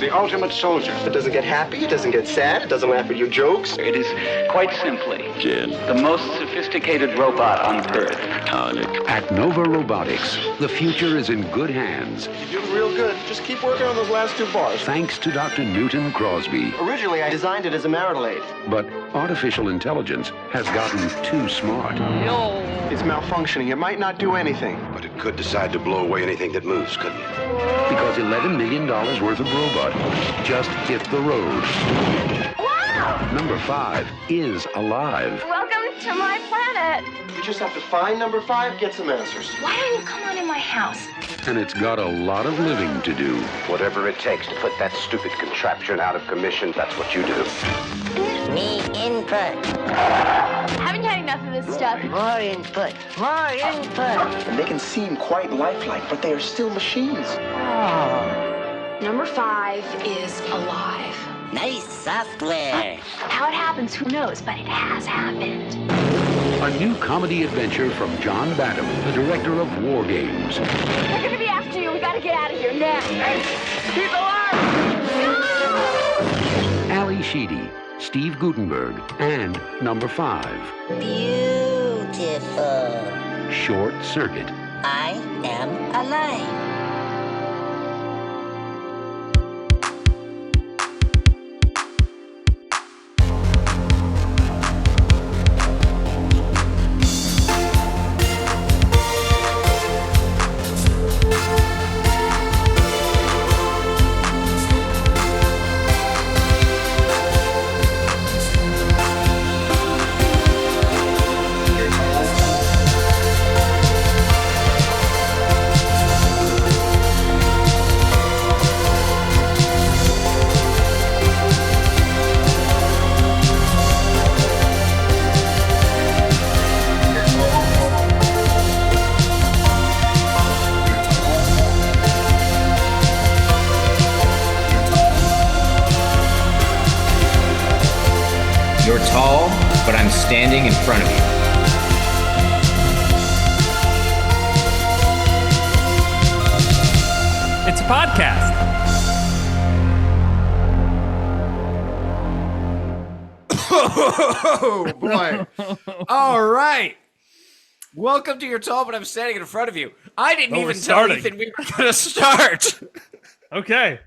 the ultimate soldier. It doesn't get happy, it doesn't get sad, it doesn't laugh at your jokes. It is quite simply Jen. the most sophisticated robot on Earth. Tonic. At Nova Robotics, the future is in good hands. You're doing real good. Just keep working on those last 2 bars. Thanks to Dr. Newton Crosby. Originally, I designed it as a marital aid. But artificial intelligence has gotten too smart. It's malfunctioning. It might not do anything. But it could decide to blow away anything that moves, couldn't it? Because $11 million worth of robot just hit the road. Wow! Number 5 is alive. Welcome to my planet. You just have to find number 5, get some answers. Why don't you come on in my house? And it's got a lot of living to do. Whatever it takes to put that stupid contraption out of commission, that's what you do. Me input. Haven't you had enough of this stuff? More input. More input. And they can seem quite lifelike, but they are still machines. Number 5 is alive. Nice software. How it happens, who knows, but it has happened. A new comedy adventure from John Badham, the director of War Games. They're gonna be after you. We gotta get out of here now. Keep alive! No! Ali Sheedy, Steve Gutenberg, and Number 5, Beautiful. Short Circuit. I am alive. You're tall, but I'm standing in front of you. It's a podcast. Oh, boy. All right. Welcome to Your Tall, but I'm standing in front of you. I didn't even tell Ethan we were going to start. Okay.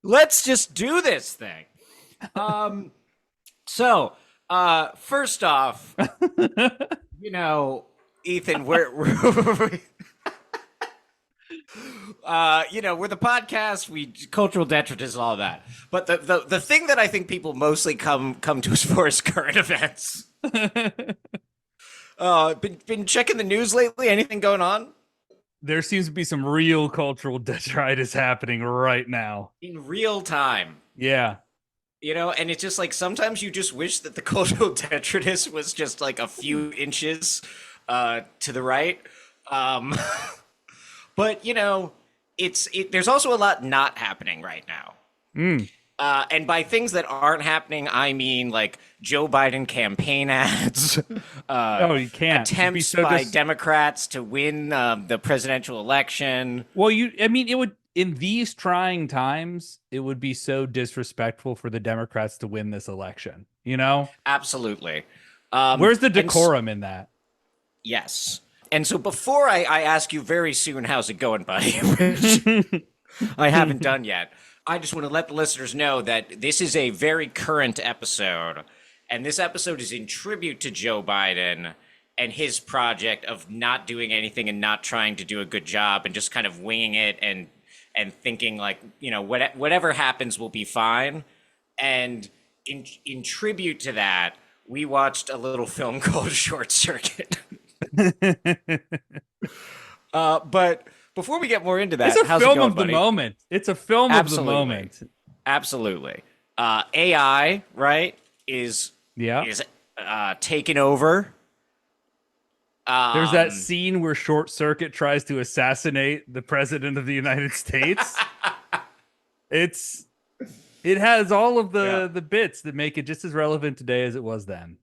Let's just do this thing. So, first off, Ethan, we're the podcast, we cultural detritus and all that. But the thing that I think people mostly come to us for is current events. Been checking the news lately? Anything going on? There seems to be some real cultural detritus happening right now. In real time. Yeah. And it's just like sometimes you just wish that the cultural detritus was just like a few inches to the right. But there's also a lot not happening right now. And by things that aren't happening, I mean like Joe Biden campaign ads. You can't. Attempts by Democrats to win the presidential election. Well, it would. In these trying times, it would be so disrespectful for the Democrats to win this election, Absolutely. Where's the decorum in that? Yes. And so before I ask you very soon, how's it going, buddy? Which I haven't done yet. I just want to let the listeners know that this is a very current episode. And this episode is in tribute to Joe Biden and his project of not doing anything and not trying to do a good job and just kind of winging it and thinking like, whatever happens will be fine. And in tribute to that, we watched a little film called Short Circuit. But before we get more into that, it's a how's film it going, of the buddy? moment. It's a film Absolutely. of the moment. Absolutely. AI, right, is taken over. There's that scene where Short Circuit tries to assassinate the president of the United States. It has all of the bits that make it just as relevant today as it was then.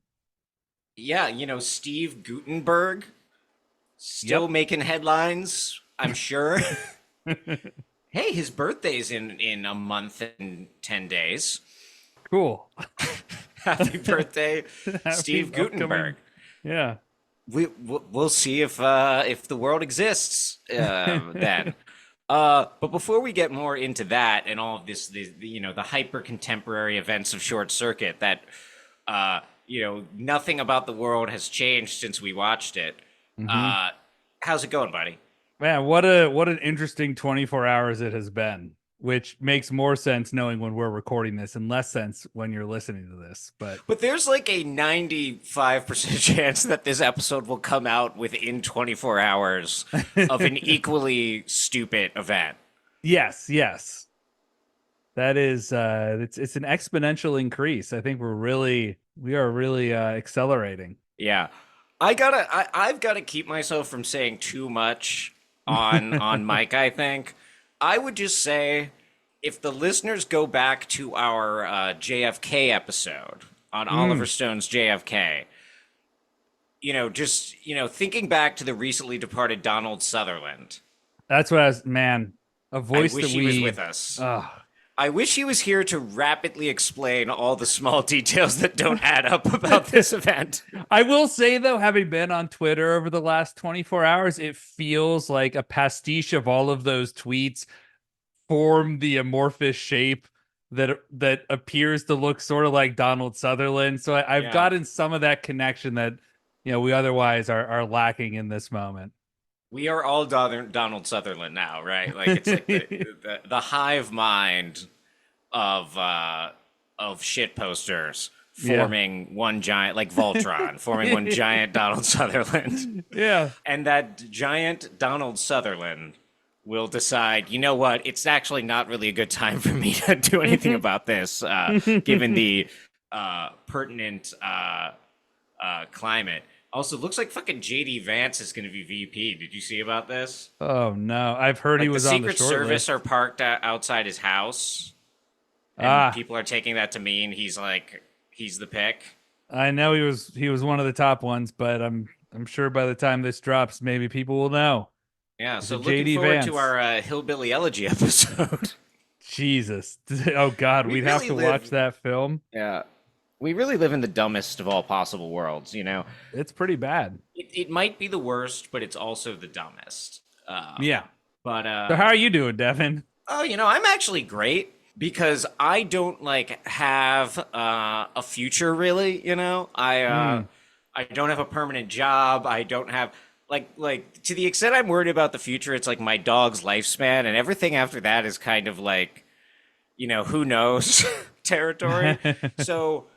Yeah, Steve Gutenberg still making headlines, I'm sure. Hey, his birthday's in a month and 10 days. Cool. Happy birthday, Happy Steve Gutenberg. Yeah. We'll see if the world exists then. But before we get more into that and all of this, the hyper contemporary events of Short Circuit that nothing about the world has changed since we watched it. How's it going, buddy? Man, what an interesting 24 hours it has been, which makes more sense knowing when we're recording this and less sense when you're listening to this. But there's like a 95% chance that this episode will come out within 24 hours of an equally stupid event. Yes. That is it's an exponential increase. I think we are really accelerating. Yeah. I've got to keep myself from saying too much on Mike, I think. I would just say if the listeners go back to our JFK episode on Oliver Stone's JFK, thinking back to the recently departed Donald Sutherland. That's what a voice I wish that he was with us. I wish he was here to rapidly explain all the small details that don't add up about this event. I will say, though, having been on Twitter over the last 24 hours, it feels like a pastiche of all of those tweets form the amorphous shape that appears to look sort of like Donald Sutherland. So I've gotten some of that connection that we otherwise are lacking in this moment. We are all Donald Sutherland now, right? Like it's like the hive mind of shit posters forming one giant, like Voltron, forming one giant Donald Sutherland. Yeah. And that giant Donald Sutherland will decide, you know what? It's actually not really a good time for me to do anything about this, given the pertinent climate. Also, looks like fucking JD Vance is going to be VP. Did you see about this? Oh no, I've heard he was on the short list. The Secret Service are parked outside his house, and people are taking that to mean he's the pick. I know he was one of the top ones, but I'm sure by the time this drops, maybe people will know. Yeah, so looking forward to our Hillbilly Elegy episode. Jesus, oh God, we'd have to watch that film. Yeah. We really live in the dumbest of all possible worlds, It's pretty bad. It might be the worst, but it's also the dumbest. Yeah. But so how are you doing, Devin? Oh, I'm actually great because I don't have a future really. I don't have a permanent job. I don't have like to the extent I'm worried about the future. It's like my dog's lifespan, and everything after that is kind of like, who knows territory. So.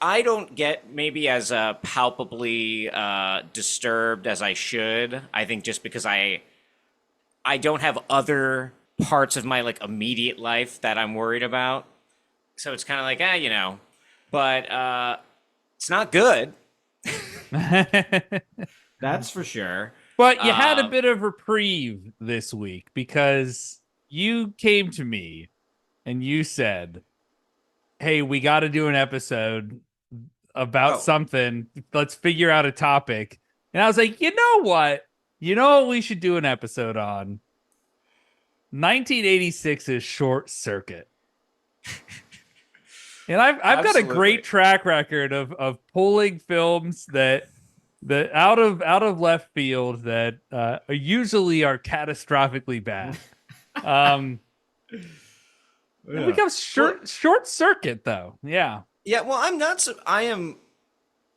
I don't get maybe as palpably disturbed as I should. I think just because I don't have other parts of my immediate life that I'm worried about. So it's kind of like, but it's not good. That's for sure. But you had a bit of reprieve this week because you came to me and you said, hey, we got to do an episode about something. Let's figure out a topic. And I was like, you know what? We should do an episode on 1986's Short Circuit. And I've got a great track record of pulling films that out of left field that usually are catastrophically bad. It becomes short circuit, though. Yeah. Yeah. Well, I am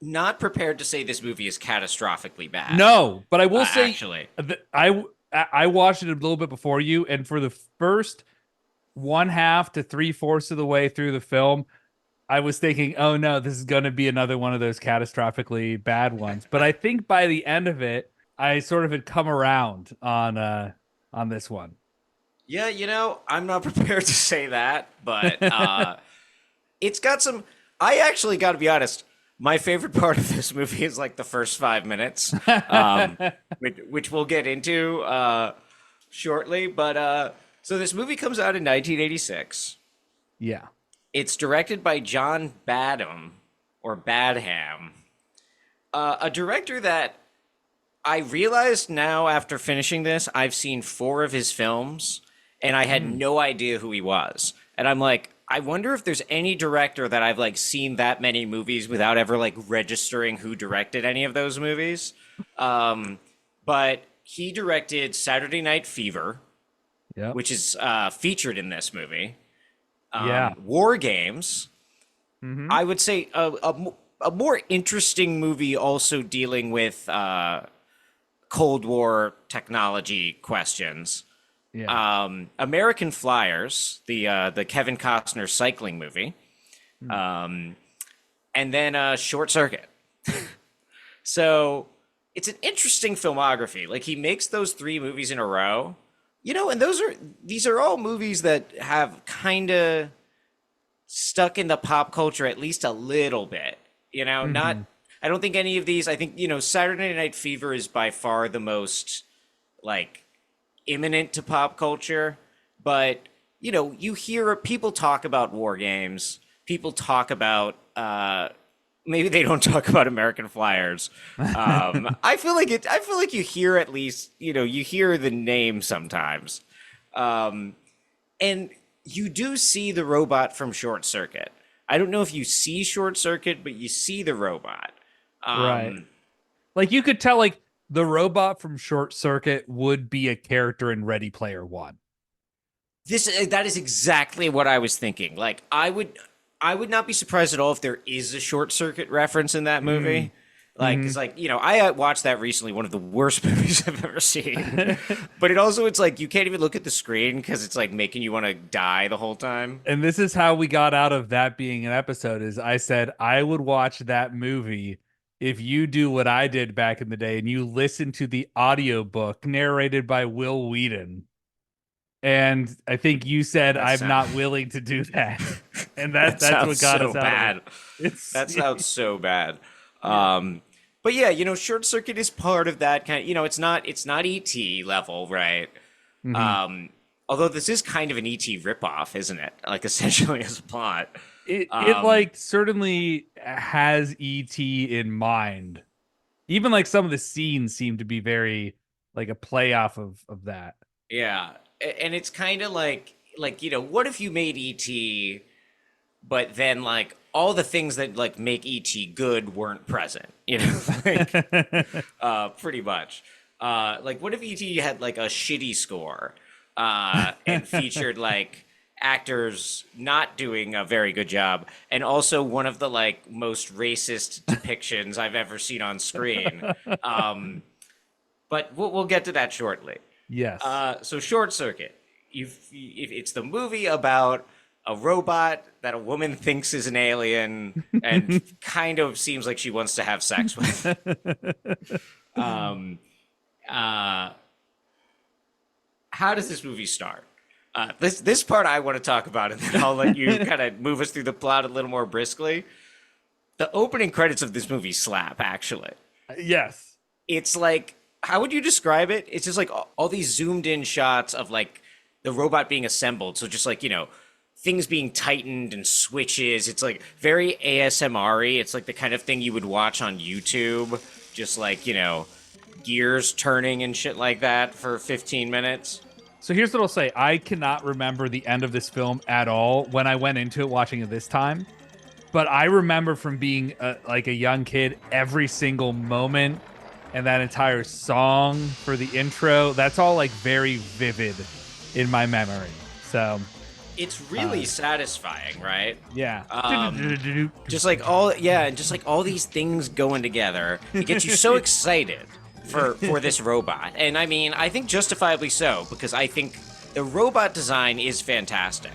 not prepared to say this movie is catastrophically bad. No, but I will say, actually, I watched it a little bit before you, and for the first 1/2 to 3/4 of the way through the film, I was thinking, oh no, this is going to be another one of those catastrophically bad ones. But I think by the end of it, I sort of had come around on this one. Yeah, I'm not prepared to say that, but it's got some. I actually got to be honest. My favorite part of this movie is the first 5 minutes, which we'll get into shortly. But so this movie comes out in 1986. Yeah, it's directed by John Badham or Badham, a director that I realized now after finishing this, I've seen 4 of his films. and I had no idea who he was. And I'm like, I wonder if there's any director that I've like seen that many movies without ever like registering who directed any of those movies. But he directed Saturday Night Fever, which is featured in this movie. War Games. I would say a more interesting movie also dealing with Cold War technology questions. American Flyers, the Kevin Costner cycling movie, and then Short Circuit. So it's an interesting filmography. Like he makes those 3 movies in a row, you know, and these are all movies that have kind of stuck in the pop culture at least a little bit, you know. I don't think any of these, I think, you know, Saturday Night Fever is by far the most like imminent to pop culture, but you know, you hear people talk about War Games, people talk about maybe they don't talk about American Flyers. I feel like you hear, at least, you know, you hear the name sometimes, and you do see the robot from Short Circuit. I don't know if you see Short Circuit, but you see the robot. Right. Like you could tell, like the robot from Short Circuit would be a character in Ready Player One. That is exactly what I was thinking. Like I would not be surprised at all if there is a Short Circuit reference in that movie. Like, it's like, you know, I watched that recently, one of the worst movies I've ever seen. But it's like you can't even look at the screen because it's like making you want to die the whole time. And this is how we got out of that being an episode, is I said I would watch that movie if you do what I did back in the day and you listen to the audiobook narrated by Will Wheaton. And I think you said I'm not willing to do that. And that's what got us out of it. That sounds so bad. But yeah, you know, Short Circuit is part of that kind of, you know, it's not ET level, right? Although this is kind of an ET ripoff, isn't it? Like essentially as a plot. It like certainly has ET in mind. Even like some of the scenes seem to be very like a play off of that. Yeah. And it's kind of like, you know, what if you made ET, but then like all the things that like make ET good weren't present, you know, like, pretty much. Like what if ET had like a shitty score, and featured like actors not doing a very good job, and also one of the like most racist depictions I've ever seen on screen. But we'll get to that shortly. Yes. So Short Circuit, if it's the movie about a robot that a woman thinks is an alien and kind of seems like she wants to have sex with. How does this movie start? This part I want to talk about, and then I'll let you kind of move us through the plot a little more briskly. The opening credits of this movie slap, actually. Yes. It's like, how would you describe it? It's just like all these zoomed in shots of like the robot being assembled. So just like, you know, things being tightened and switches. It's like very ASMR-y. It's like the kind of thing you would watch on YouTube. Just like, you know, gears turning and shit like that for 15 minutes. So here's what I'll say. I cannot remember the end of this film at all when I went into it watching it this time. But I remember from being like a young kid, every single moment and that entire song for the intro, that's all like very vivid in my memory. So it's really satisfying, right? Yeah. Just like all these things going together, it gets you so excited for this robot. And I mean, I think justifiably so, because I think the robot design is fantastic.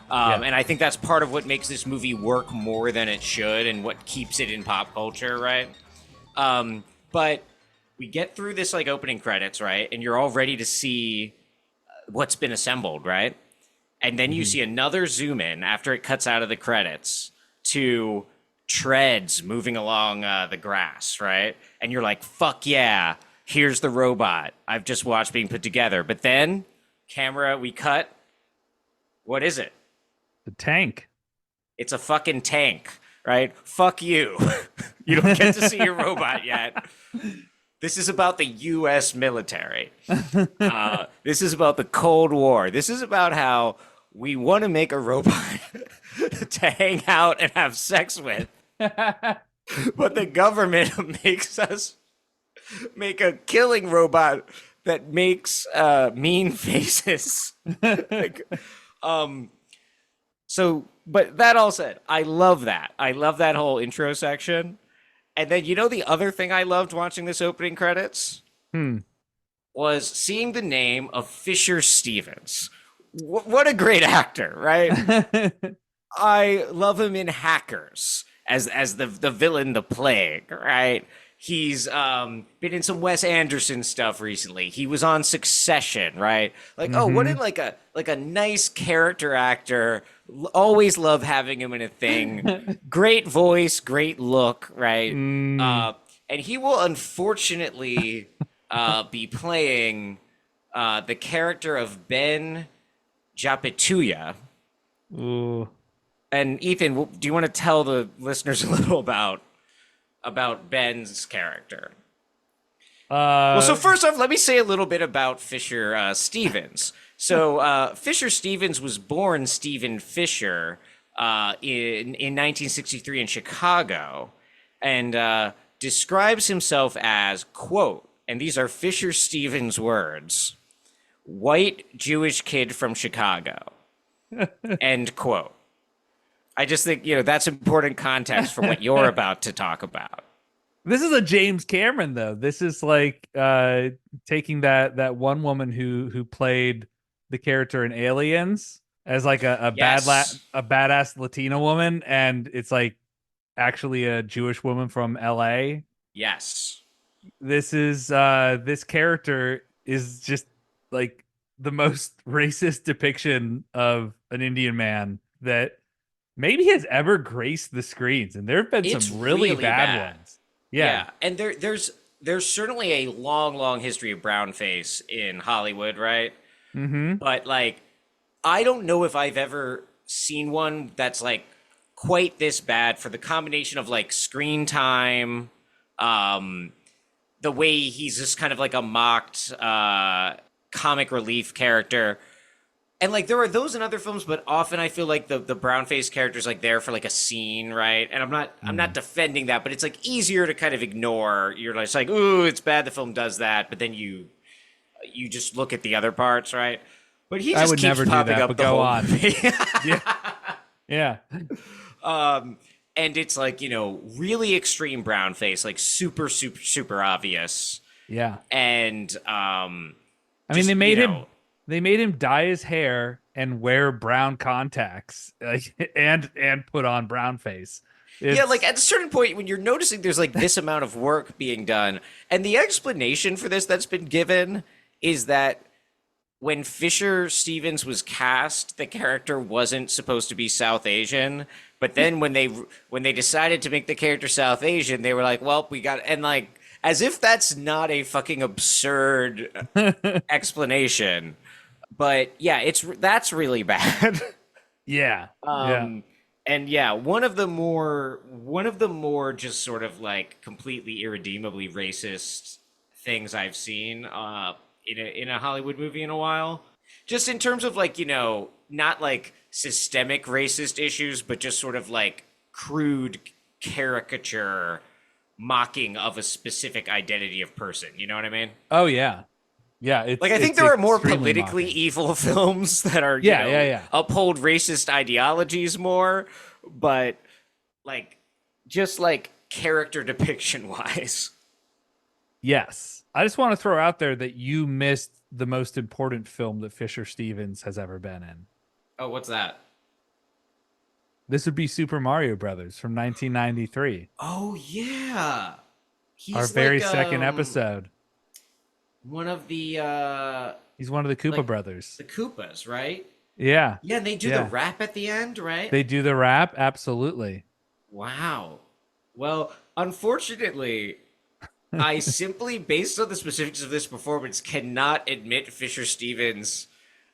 And I think that's part of what makes this movie work more than it should and what keeps it in pop culture, right? But we get through this like opening credits, right? And you're all ready to see what's been assembled, right? And then you see another zoom in after it cuts out of the credits to treads moving along the grass, right? And you're like, fuck yeah, here's the robot I've just watched being put together. But then, camera, we cut. What is it? The tank. It's a fucking tank, right? Fuck you. You don't get to see your robot yet. This is about the U.S. military. This is about the Cold War. This is about how we want to make a robot to hang out and have sex with, but the government makes us make a killing robot that makes mean faces. But that all said, I love that. I love that whole intro section. And then, the other thing I loved watching this opening credits was seeing the name of Fisher Stevens. What a great actor, right? I love him in Hackers as the villain, the Plague, right? He's been in some Wes Anderson stuff recently. He was on Succession, right? Like, what in like a nice character actor. Always love having him in a thing. Great voice, great look, right? And he will unfortunately be playing the character of Ben Japituya. Ooh. And Ethan, do you want to tell the listeners a little about Ben's character? Well, so first off, let me say a little bit about Fisher Stevens. So Fisher Stevens was born Stephen Fisher in 1963 in Chicago, and describes himself as, quote, and these are Fisher Stevens' words, white Jewish kid from Chicago, end quote. I just think, that's important context for what you're about to talk about. This is a James Cameron, though. This is like taking that one woman who played the character in Aliens as like a badass Latina woman, and it's like actually a Jewish woman from LA. Yes. This is this character is just like the most racist depiction of an Indian man that maybe has ever graced the screens, and there have been some really bad ones. Yeah. And there's certainly a long history of brownface in Hollywood, right? Mm-hmm. But like, I don't know if I've ever seen one that's like quite this bad for the combination of like screen time, the way he's just kind of like a mocked comic relief character. And like there are those in other films, but often I feel like the brownface character's like there for like a scene, right? And I'm not defending that, but it's like easier to kind of ignore. You're just like, ooh, it's bad the film does that, but then you just look at the other parts, right? But he just keeps popping up the whole movie. Yeah. And it's like, really extreme brownface, like super obvious. Yeah. And I mean, they made him dye his hair and wear brown contacts, and put on brown face. Yeah, like at a certain point when you're noticing there's like this amount of work being done, and the explanation for this that's been given is that when Fisher Stevens was cast, the character wasn't supposed to be South Asian, but then when they decided to make the character South Asian, they were like, well, we got, and like as if that's not a fucking absurd explanation. But yeah, that's really bad. Yeah. And yeah, one of the more just sort of like completely irredeemably racist things I've seen in a Hollywood movie in a while. Just in terms of like, not like systemic racist issues, but just sort of like crude caricature mocking of a specific identity of person. You know what I mean? Oh yeah. Yeah, it's like I think there are more politically evil films that are uphold racist ideologies more, but like just like character depiction wise. Yes. I just want to throw out there that you missed the most important film that Fisher Stevens has ever been in. Oh, what's that? This would be Super Mario Brothers from 1993. Oh yeah. He's our very second episode. One of the he's one of the Koopa brothers. The Koopas, right? Yeah. Yeah, and they do the rap at the end, right? They do the rap, absolutely. Wow. Well, unfortunately, I simply, based on the specifics of this performance, cannot admit Fisher Stevens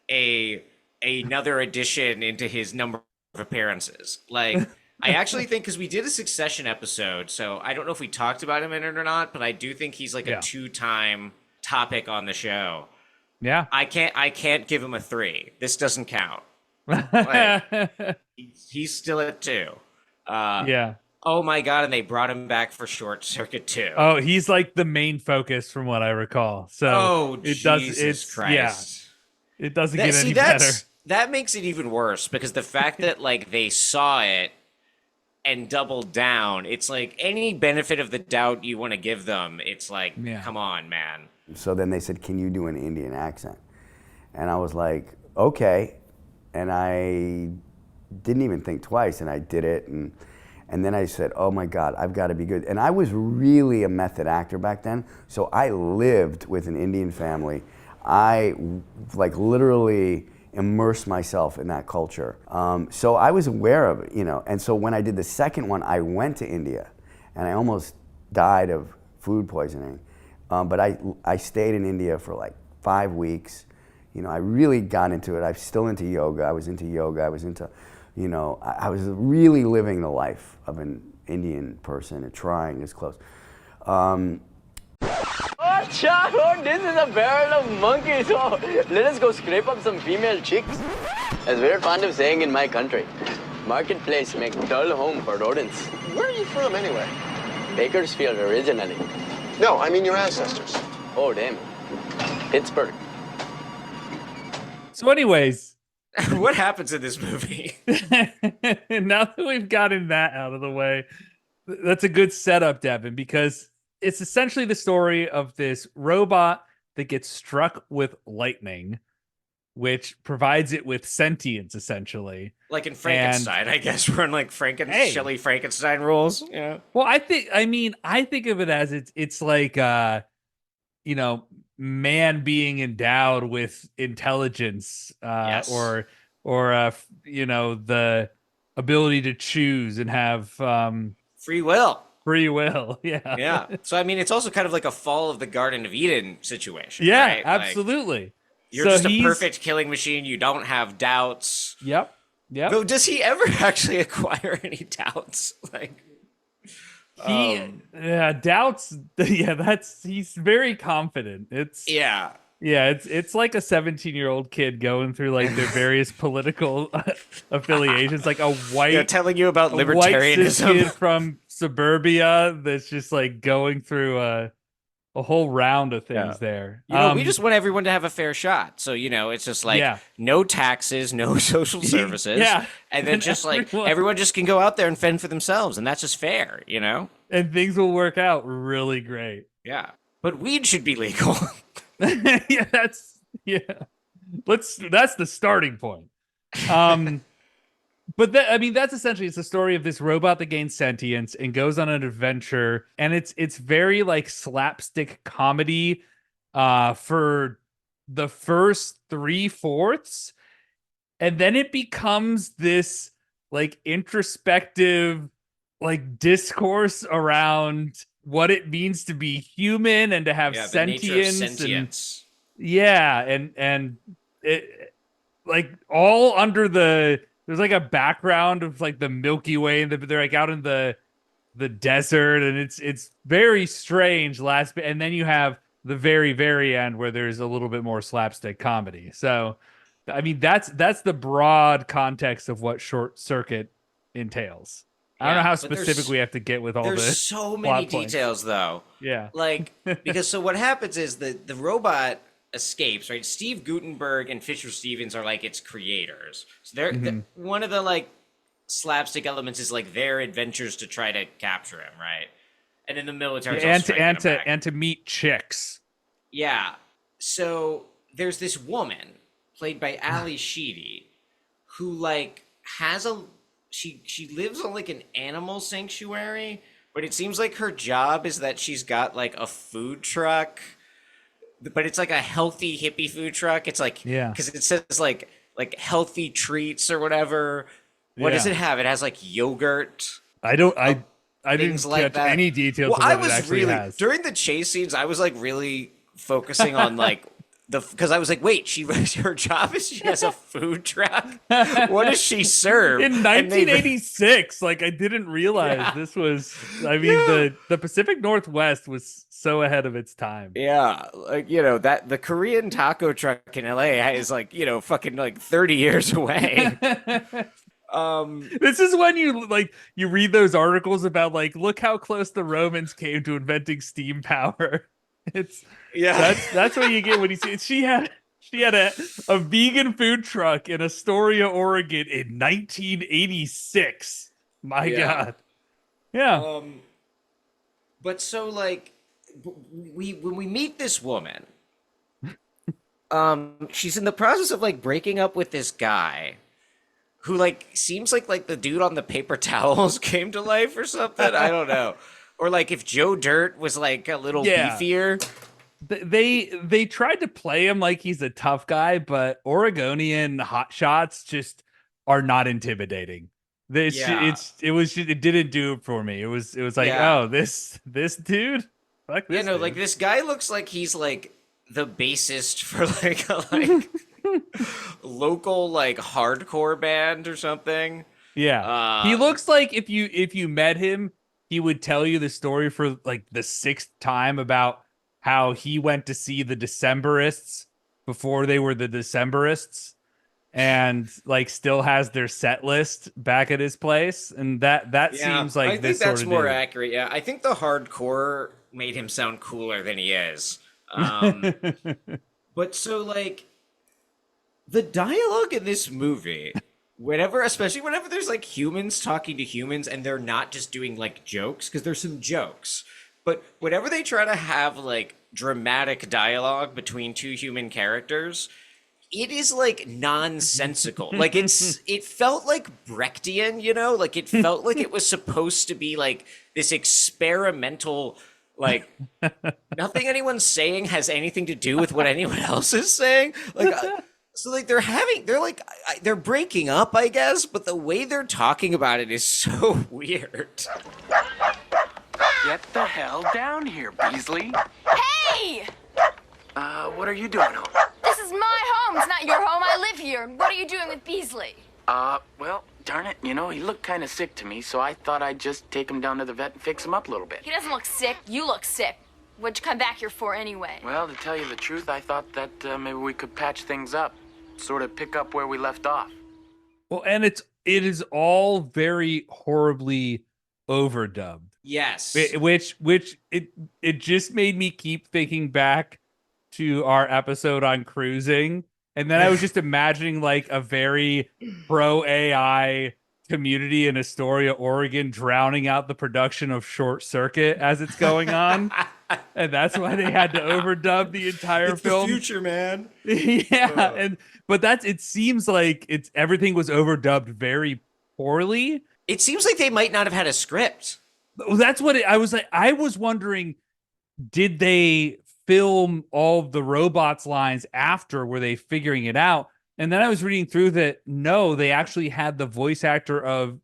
another addition into his number of appearances. Like, I actually think, because we did a Succession episode, so I don't know if we talked about him in it or not, but I do think he's like a two-time topic on the show. Yeah. I can't give him a 3. This doesn't count. Like, he's still at 2. Yeah. Oh my god, and they brought him back for Short Circuit 2. Oh, he's like the main focus from what I recall. So Oh, it does. Jesus It's Christ. yeah. It doesn't get any better. That makes it even worse because the fact that like they saw it and doubled down, it's like any benefit of the doubt you want to give them. It's like, come on, man. So then they said, "Can you do an Indian accent?" And I was like, "Okay," and I didn't even think twice, and I did it, and then I said, "Oh my God, I've got to be good." And I was really a method actor back then, so I lived with an Indian family. I like literally immersed myself in that culture. So I was aware of it, you know. And so when I did the second one, I went to India, and I almost died of food poisoning. But I stayed in India for like 5 weeks. You know, I really got into it. I'm still into yoga. I was into yoga. I was into, you know, I was really living the life of an Indian person and trying as close. Oh, childhood, this is a barrel of monkeys. Oh, let us go scrape up some female chicks. As we're fond of saying in my country, marketplace make dull home for rodents. Where are you from anyway? Bakersfield originally. No, I mean your ancestors. Oh, damn. Pittsburgh. So, anyways, what happens in this movie? now that we've gotten that out of the way, that's a good setup, Devin, because it's essentially the story of this robot that gets struck with lightning, which provides it with sentience, essentially. Like in Frankenstein, I guess we're in like Shelley Frankenstein rules. Yeah. Well, I think of it as it's like you know, man being endowed with intelligence, Yes. or you know, the ability to choose and have free will. Free will, yeah. Yeah. So I mean, it's also kind of like a Fall of the Garden of Eden situation. Yeah, right? absolutely. Like, you're just a perfect killing machine. You don't have doubts. Yep. Though, does he ever actually acquire any doubts? Like doubts. Yeah, he's very confident. It's like a 17-year-old kid going through like their various political affiliations, like a white telling you about libertarianism. White kid from suburbia that's just like going through a whole round of things there. You know, we just want everyone to have a fair shot. So, you know, it's just like no taxes, no social services. And then just like everyone just can go out there and fend for themselves. And that's just fair, you know? And things will work out really great. Yeah. But weed should be legal. That's the starting point. But that's essentially, it's the story of this robot that gains sentience and goes on an adventure, and it's very like slapstick comedy for the first 3/4, and then it becomes this like introspective like discourse around what it means to be human and to have sentience. And it like all under there's like a background of like the Milky Way, and they're like out in the desert, and it's very strange and then you have the very, very end where there's a little bit more slapstick comedy. So I mean that's the broad context of what Short Circuit entails. I don't know how specific we have to get with all this. There's so many details though. Yeah. Like because so what happens is the robot escapes, right? Steve Gutenberg and Fisher Stevens are like its creators. So they're one of the like slapstick elements is like their adventures to try to capture him, right? And then the military and to meet chicks. Yeah. So there's this woman played by Ali Sheedy who like has she lives on like an animal sanctuary, but it seems like her job is that she's got like a food truck. But it's like a healthy hippie food truck. It's like, because it says like healthy treats or whatever. What does it have? It has like yogurt. I didn't like catch any details. Well, of what it actually has. During the chase scenes, I was like really focusing on like because I was like, wait, her job is she has a food truck. What does she serve in 1986? Like I didn't realize this was. I mean, the Pacific Northwest was so ahead of its time. Yeah, like that the Korean taco truck in LA is like fucking like 30 years away. This is when you read those articles about like look how close the Romans came to inventing steam power. That's what you get when you see it. She had a vegan food truck in Astoria, Oregon in 1986. My God. Yeah. But so like when we meet this woman, she's in the process of like breaking up with this guy who like seems like the dude on the paper towels came to life or something. I don't know. Or like if Joe Dirt was like a little beefier. They tried to play him like he's a tough guy, but Oregonian hotshots just are not intimidating. It didn't do it for me. It was like, oh, this dude. Fuck this dude. Like this guy looks like he's like the bassist for like a local like hardcore band or something. Yeah. He looks like if you met him, he would tell you the story for like the 6th time about how he went to see the Decemberists before they were the Decemberists and like still has their set list back at his place. And that seems like I think that's more accurate. Yeah. I think the hardcore made him sound cooler than he is. But so like the dialogue in this movie, especially whenever there's like humans talking to humans and they're not just doing like jokes, because there's some jokes, but whenever they try to have like dramatic dialogue between two human characters, it is like nonsensical. Like it felt like Brechtian, like it felt like it was supposed to be like this experimental, like nothing anyone's saying has anything to do with what anyone else is saying. Like, so like they're breaking up, I guess, but the way they're talking about it is so weird. Get the hell down here, Beasley. Hey! What are you doing home? This is my home. It's not your home. I live here. What are you doing with Beasley? Well, darn it. He looked kind of sick to me, so I thought I'd just take him down to the vet and fix him up a little bit. He doesn't look sick. You look sick. What'd you come back here for anyway? Well, to tell you the truth, I thought that maybe we could patch things up. Sort of pick up where we left off. Well, and it is all very horribly overdubbed. Yes. Which it just made me keep thinking back to our episode on cruising. And then I was just imagining like a very pro AI community in Astoria, Oregon, drowning out the production of Short Circuit as it's going on. And that's why they had to overdub the entire film. The future, man. Yeah. But it seems like everything was overdubbed very poorly. It seems like they might not have had a script. That's what I was like. I was wondering, did they film all of the robots lines after? Were they figuring it out? And then I was reading through that. No, they actually had the voice actor of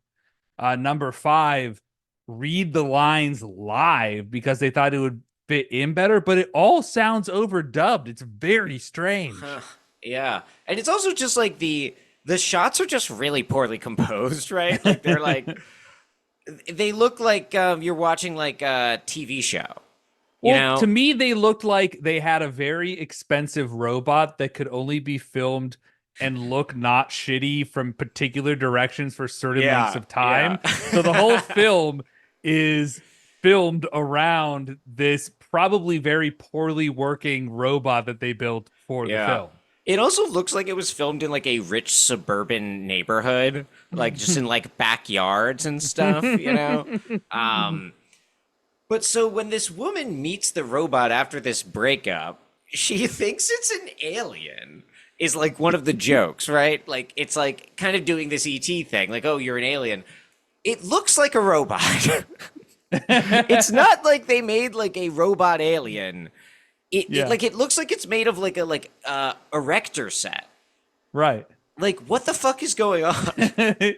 number 5 read the lines live because they thought it would fit in better, but it all sounds overdubbed. It's very strange. Yeah. And it's also just like the shots are just really poorly composed, right? Like they're like, they look like you're watching like a TV show. To me, they looked like they had a very expensive robot that could only be filmed and look not shitty from particular directions for certain lengths of time. Yeah. So the whole film is filmed around this probably very poorly working robot that they built for the film. It also looks like it was filmed in like a rich suburban neighborhood, like just in like backyards and stuff, But so when this woman meets the robot after this breakup, she thinks it's an alien, is like one of the jokes, right? Like it's like kind of doing this ET thing, like, oh, you're an alien. It looks like a robot. It's not like they made like a robot alien. It looks like it's made of like a erector set. Right. Like, what the fuck is going on?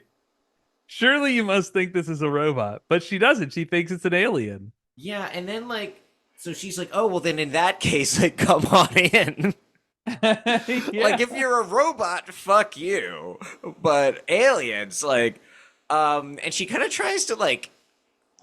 Surely you must think this is a robot, but she doesn't. She thinks it's an alien. Yeah, and then like, so she's like, oh, well then in that case, like, come on in. Like, if you're a robot, fuck you. But aliens, like, and she kind of tries to, like,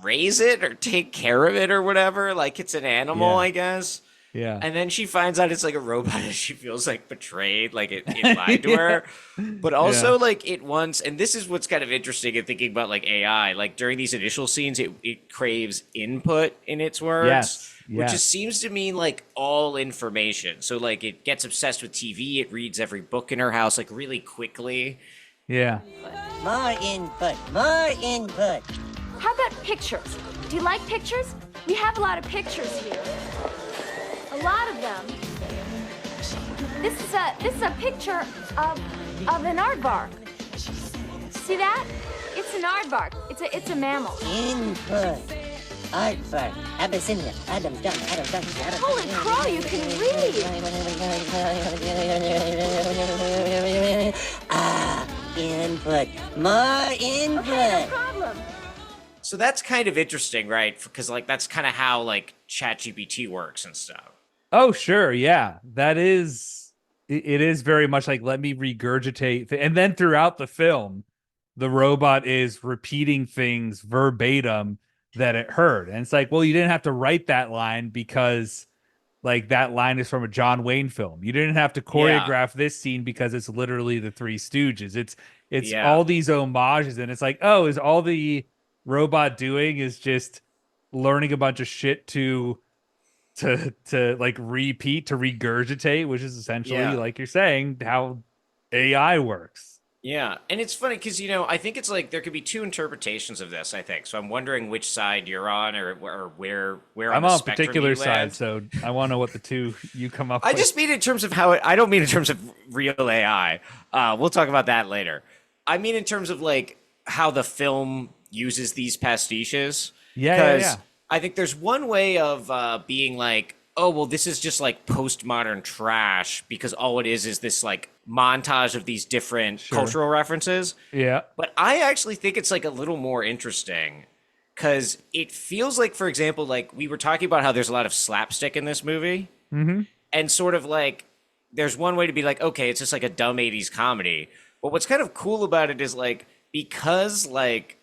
raise it or take care of it or whatever. Like, it's an animal, I guess. Yeah. And then she finds out it's like a robot and she feels like betrayed, like it lied to her. But also like it wants, and this is what's kind of interesting in thinking about like AI, like during these initial scenes, it craves input in its words, which just seems to mean like all information. So like it gets obsessed with TV, it reads every book in her house like really quickly. Yeah. More input, more input. How about pictures? Do you like pictures? We have a lot of pictures here. A lot of them. This is a picture of an aardvark. See that? It's an aardvark. It's a mammal. Input. Aardvark. Abyssinia. Adam's done. Adam's done. Holy crow, you can read. Input. More input. Okay, no problem. So that's kind of interesting, right? Because like that's kind of how like ChatGPT works and stuff. Oh, sure. Yeah. That is, it is very much like, let me regurgitate. And then throughout the film, the robot is repeating things verbatim that it heard. And it's like, well, you didn't have to write that line because like that line is from a John Wayne film. You didn't have to choreograph this scene because it's literally the Three Stooges. It's all these homages. And it's like, oh, is all the robot doing is just learning a bunch of shit to like repeat, to regurgitate, which is essentially like you're saying how AI works. Yeah, and it's funny because I think it's like there could be two interpretations of this. I think so. I'm wondering which side you're on, or where I'm on on the a particular spectrum you land. side, so I want to know what the two you come up I with. just mean in terms of I don't mean in terms of real AI. We'll talk about that later. I mean in terms of like how the film uses these pastiches. Yeah. I think there's one way of being like, oh, well, this is just like postmodern trash because all it is this like montage of these different cultural references. Yeah. But I actually think it's like a little more interesting because it feels like, for example, like we were talking about how there's a lot of slapstick in this movie. Mm-hmm. And sort of like there's one way to be like, okay, it's just like a dumb 80s comedy. But what's kind of cool about it is like because like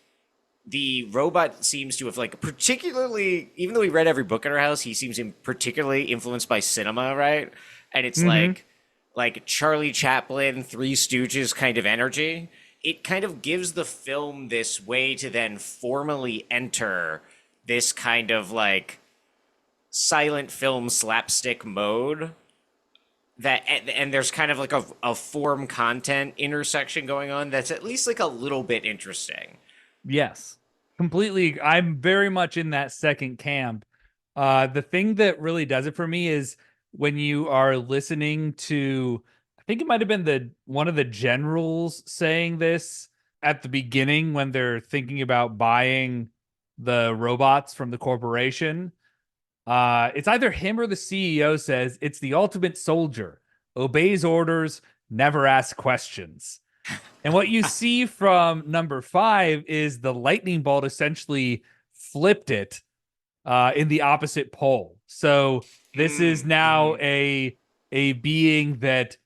the robot seems to have like particularly, even though we read every book in our house, he seems particularly influenced by cinema, right? And it's like Charlie Chaplin, Three Stooges kind of energy. It kind of gives the film this way to then formally enter this kind of like silent film slapstick mode. And there's kind of like a form content intersection going on that's at least like a little bit interesting. Yes, completely. I'm very much in that second camp. The thing that really does it for me is when you are listening to, I think it might have been one of the generals saying this at the beginning when they're thinking about buying the robots from the corporation. It's either him or the CEO says it's the ultimate soldier, obeys orders, never asks questions. And what you see from number 5 is the lightning bolt essentially flipped it in the opposite pole. So this is now a being that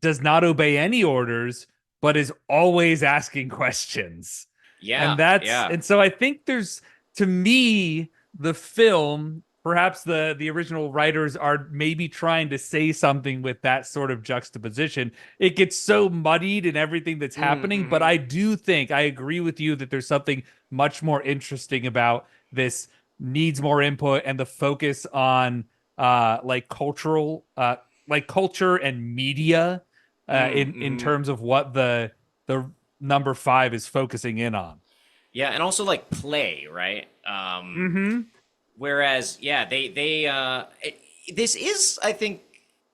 does not obey any orders, but is always asking questions. Yeah. And and so I think there's, to me, the film, perhaps the original writers are maybe trying to say something with that sort of juxtaposition. It gets so muddied in everything that's happening, but I do think, I agree with you that there's something much more interesting about this needs more input and the focus on like cultural, like culture and media in terms of what the number 5 is focusing in on. Yeah, and also like play, right? Whereas, this is, I think,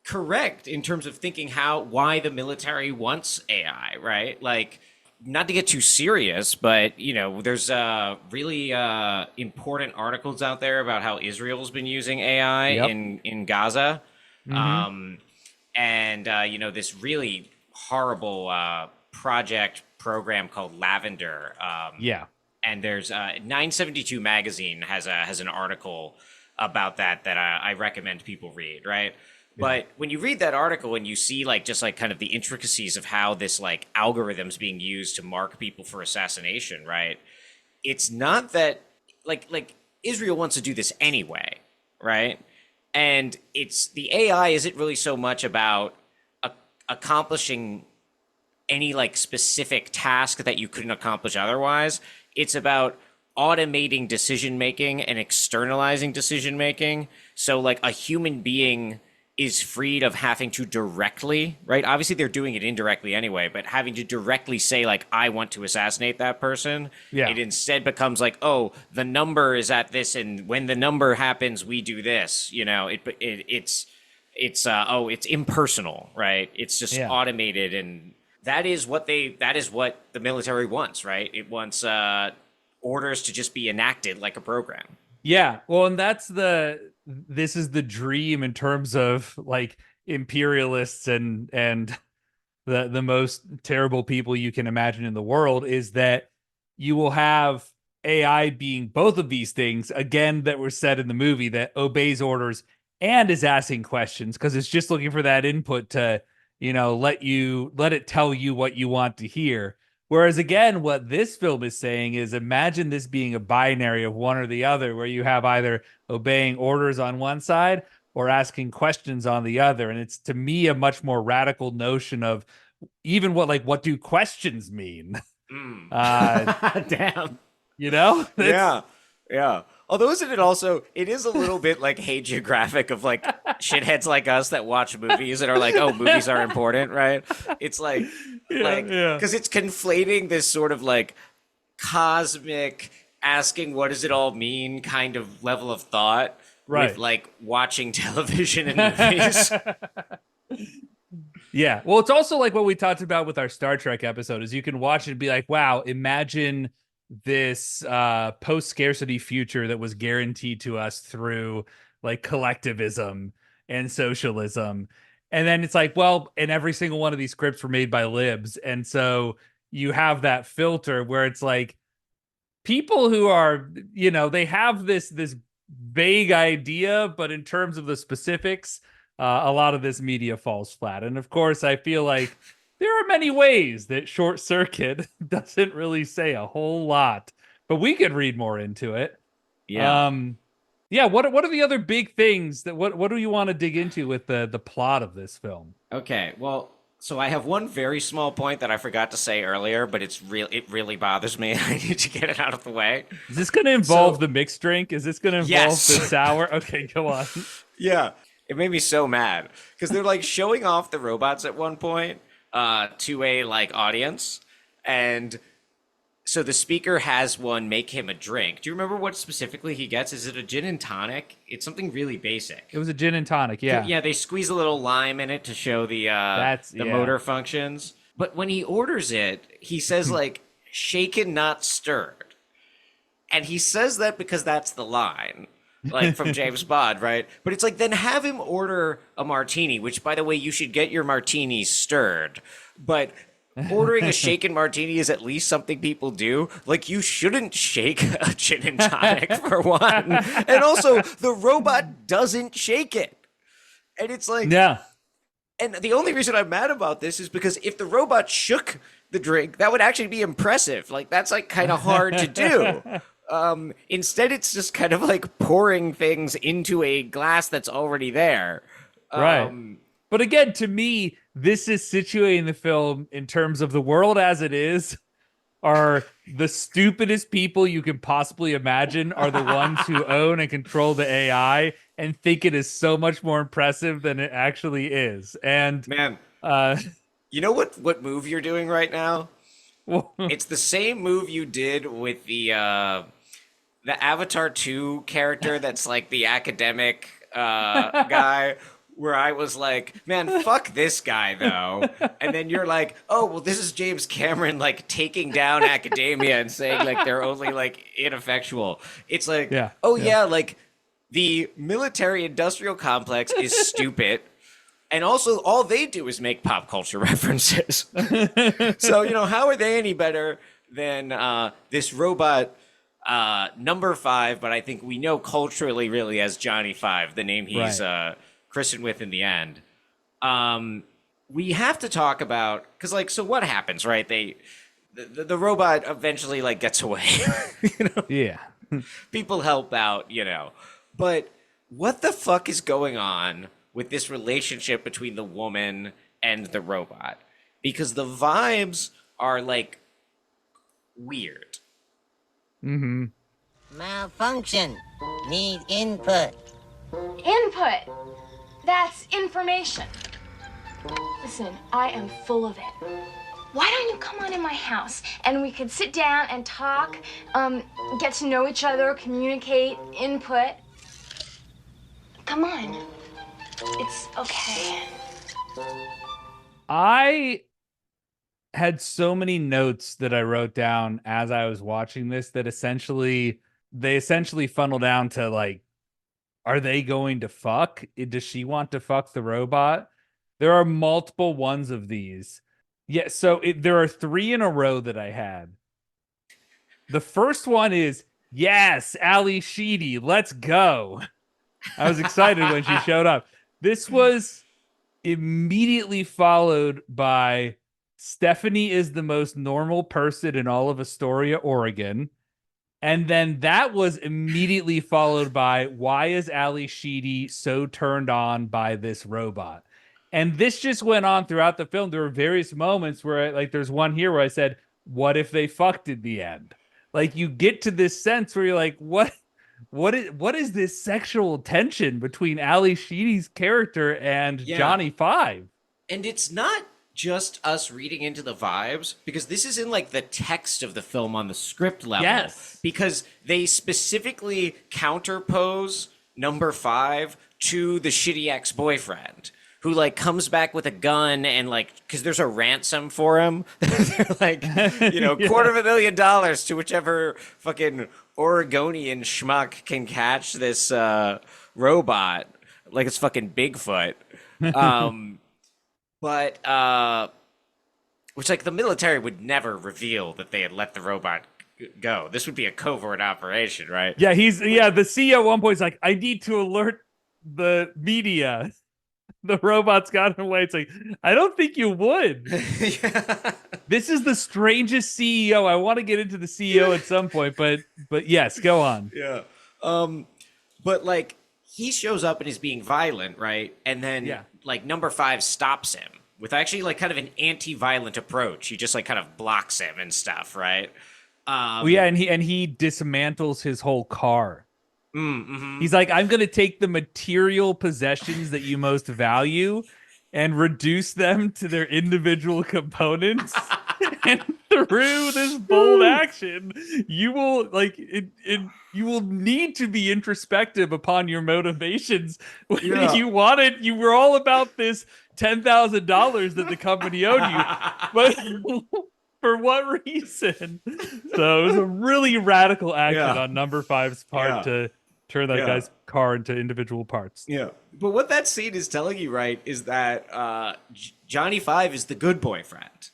correct in terms of thinking why the military wants AI, right? Like, not to get too serious, but there's really important articles out there about how Israel's been using AI in Gaza, and this really horrible program called Lavender. And there's 972 magazine has an article about that I recommend people read, right? But when you read that article and you see like just like kind of the intricacies of how this like algorithm's being used to mark people for assassination, right? It's not that like Israel wants to do this anyway, right? And it's the AI isn't really so much about accomplishing any like specific task that you couldn't accomplish otherwise. It's about automating decision making and externalizing decision making. So like a human being is freed of having to directly, right? Obviously they're doing it indirectly anyway, but having to directly say like, I want to assassinate that person. Yeah. It instead becomes like, oh, the number is at this, and when the number happens, we do this. You know, it's impersonal, right? It's just automated, and that is what the military wants, right? It wants orders to just be enacted like a program. Yeah, well, and this is the dream in terms of like imperialists and the most terrible people you can imagine in the world, is that you will have AI being both of these things, again, that were said in the movie, that obeys orders and is asking questions because it's just looking for that input to, let it tell you what you want to hear. Whereas again, what this film is saying is, imagine this being a binary of one or the other, where you have either obeying orders on one side or asking questions on the other. And it's, to me, a much more radical notion of even what do questions mean? Damn. Yeah. Although it is a little bit like hagiographic of like shitheads like us that watch movies and are like, oh, movies are important, right? It's like, because it's conflating this sort of like cosmic asking what does it all mean kind of level of thought with like watching television and movies. Yeah. Well, it's also like what we talked about with our Star Trek episode, is you can watch it and be like, wow, imagine this post-scarcity future that was guaranteed to us through like collectivism and socialism. And then it's like, well, and every single one of these scripts were made by libs. And so you have that filter where it's like people who are, they have this vague idea, but in terms of the specifics, a lot of this media falls flat. And of course, I feel like there are many ways that Short Circuit doesn't really say a whole lot, but we could read more into it. Yeah. What are the other big things that what do you want to dig into with the plot of this film? Okay, well, so I have one very small point that I forgot to say earlier, but it really bothers me. I need to get it out of the way. Is this going to involve the mixed drink? Is this going to involve the sour? Okay, go on. Yeah, it made me so mad because they're like showing off the robots at one point to a like audience, and so the speaker has one make him a drink. Do you remember what specifically he gets? Is it a gin and tonic? It's something really basic. It was a gin and tonic, yeah. Yeah, they squeeze a little lime in it to show the motor functions. But when he orders it, he says like shaken not stirred. And he says that because that's the line. Like from James Bond, right? But it's like, then have him order a martini, which by the way, you should get your martinis stirred. But ordering a shaken martini is at least something people do. Like, you shouldn't shake a gin and tonic for one. And also, the robot doesn't shake it. And it's like... Yeah. And the only reason I'm mad about this is because if the robot shook the drink, that would actually be impressive. Like, that's like kind of hard to do. Instead, it's just kind of like pouring things into a glass that's already there. Right. But again, to me, this is situating the film in terms of the world as it is. Are the stupidest people you can possibly imagine are the ones who own and control the AI and think it is so much more impressive than it actually is. And man, you know what move you're doing right now? It's the same move you did with the Avatar 2 character that's like the academic guy. Where I was like, man, fuck this guy, though. And then you're like, oh, well, this is James Cameron, like, taking down academia and saying, like, they're only, like, ineffectual. It's like, like, the military-industrial complex is stupid. And also, all they do is make pop culture references. So, how are they any better than this robot number 5, but I think we know culturally, really, as Johnny 5, the name he's... christened with in the end. We have to talk about, because like, so what happens, right? The robot eventually like gets away. You know? Yeah. People help out, you know. But what the fuck is going on with this relationship between the woman and the robot? Because the vibes are like weird. Mm-hmm. Malfunction. Need input. Input. That's information. Listen, I am full of it. Why don't you come on in my house and we could sit down and talk, get to know each other, communicate, input. Come on. It's okay. I had so many notes that I wrote down as I was watching this that they essentially funnel down to like, are they going to fuck? Does she want to fuck the robot? There are multiple ones of these. Yeah, so there are 3 in a row that I had. The first one is, yes, Ali Sheedy, let's go. I was excited when she showed up. This was immediately followed by Stephanie is the most normal person in all of Astoria, Oregon. And then that was immediately followed by, why is Ali Sheedy so turned on by this robot? And this just went on throughout the film. There were various moments where, there's one here where I said, what if they fucked at the end? Like, you get to this sense where you're like, what is this sexual tension between Ali Sheedy's character and Johnny Five? And it's not just us reading into the vibes, because this is in like the text of the film on the script level. Yes. Because they specifically counterpose number 5 to the shitty ex-boyfriend who like comes back with a gun and like, because there's a ransom for him. They're like, $250,000 to whichever fucking Oregonian schmuck can catch this robot like it's fucking Bigfoot. But which like the military would never reveal that they had let the robot go. This would be a covert operation, right? Yeah, the CEO at one point is like, I need to alert the media. The robot's gotten away. It's like, I don't think you would. This is the strangest CEO. I want to get into the CEO at some point, but yes, go on. Yeah. But like he shows up and is being violent, right? And then like number 5 stops him with actually like kind of an anti-violent approach. He just like kind of blocks him and stuff, right? And he dismantles his whole car. Mm-hmm. He's like, I'm going to take the material possessions that you most value and reduce them to their individual components. And through this bold action, you will you will need to be introspective upon your motivations. When you wanted, you were all about this $10,000 that the company owed you, but for what reason? So it was a really radical action on number 5's part to turn that guy's car into individual parts. Yeah. But what that scene is telling you, right, is that Johnny Five is the good boyfriend.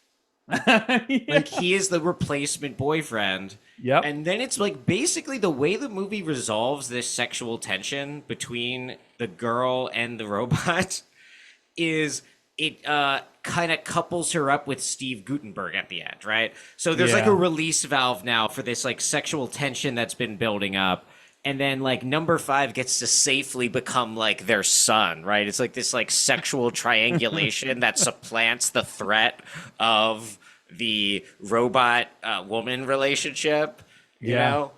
Like he is the replacement boyfriend. Yep. And then it's like basically the way the movie resolves this sexual tension between the girl and the robot is it kind of couples her up with Steve Guttenberg at the end, right? So there's like a release valve now for this like sexual tension that's been building up. And then like number 5 gets to safely become like their son, right? It's like this like sexual triangulation that supplants the threat of the robot woman relationship, you know?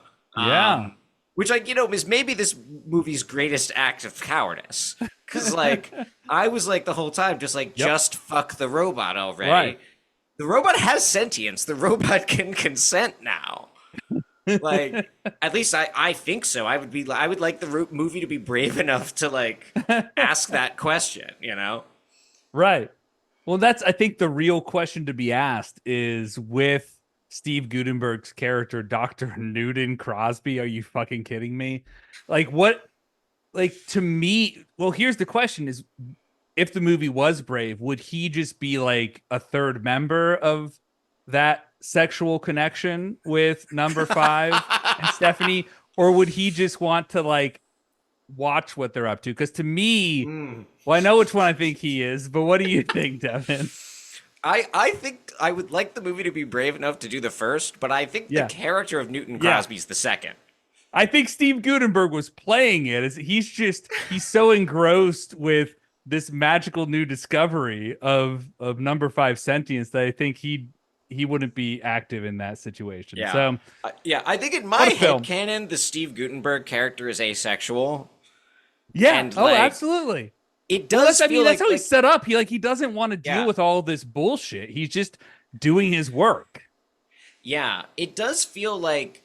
Which like, is maybe this movie's greatest act of cowardice. Cause like, I was like the whole time just like, just fuck the robot already. Right. The robot has sentience. The robot can consent now. Like, at least I think so. I would like the movie to be brave enough to like ask that question, Right. Well, that's, I think the real question to be asked is with Steve Guttenberg's character, Dr. Newton Crosby. Are you fucking kidding me? Like what, like to me, well, here's the question is, if the movie was brave, would he just be like a third member of that sexual connection with number 5 and Stephanie, or would he just want to like watch what they're up to. Because to me, well, I know which one I think he is, but what do you think, Devin? I think I would like the movie to be brave enough to do the first, but I think the character of Newton Crosby's the second. I think Steve Guttenberg was playing it. He's so engrossed with this magical new discovery of number 5 sentience that I think he wouldn't be active in that situation. Yeah. So I think in my headcanon, the Steve Guttenberg character is asexual. Yeah. And, absolutely. It does. That's how he's set up. He doesn't want to deal with all this bullshit. He's just doing his work. Yeah, it does feel like.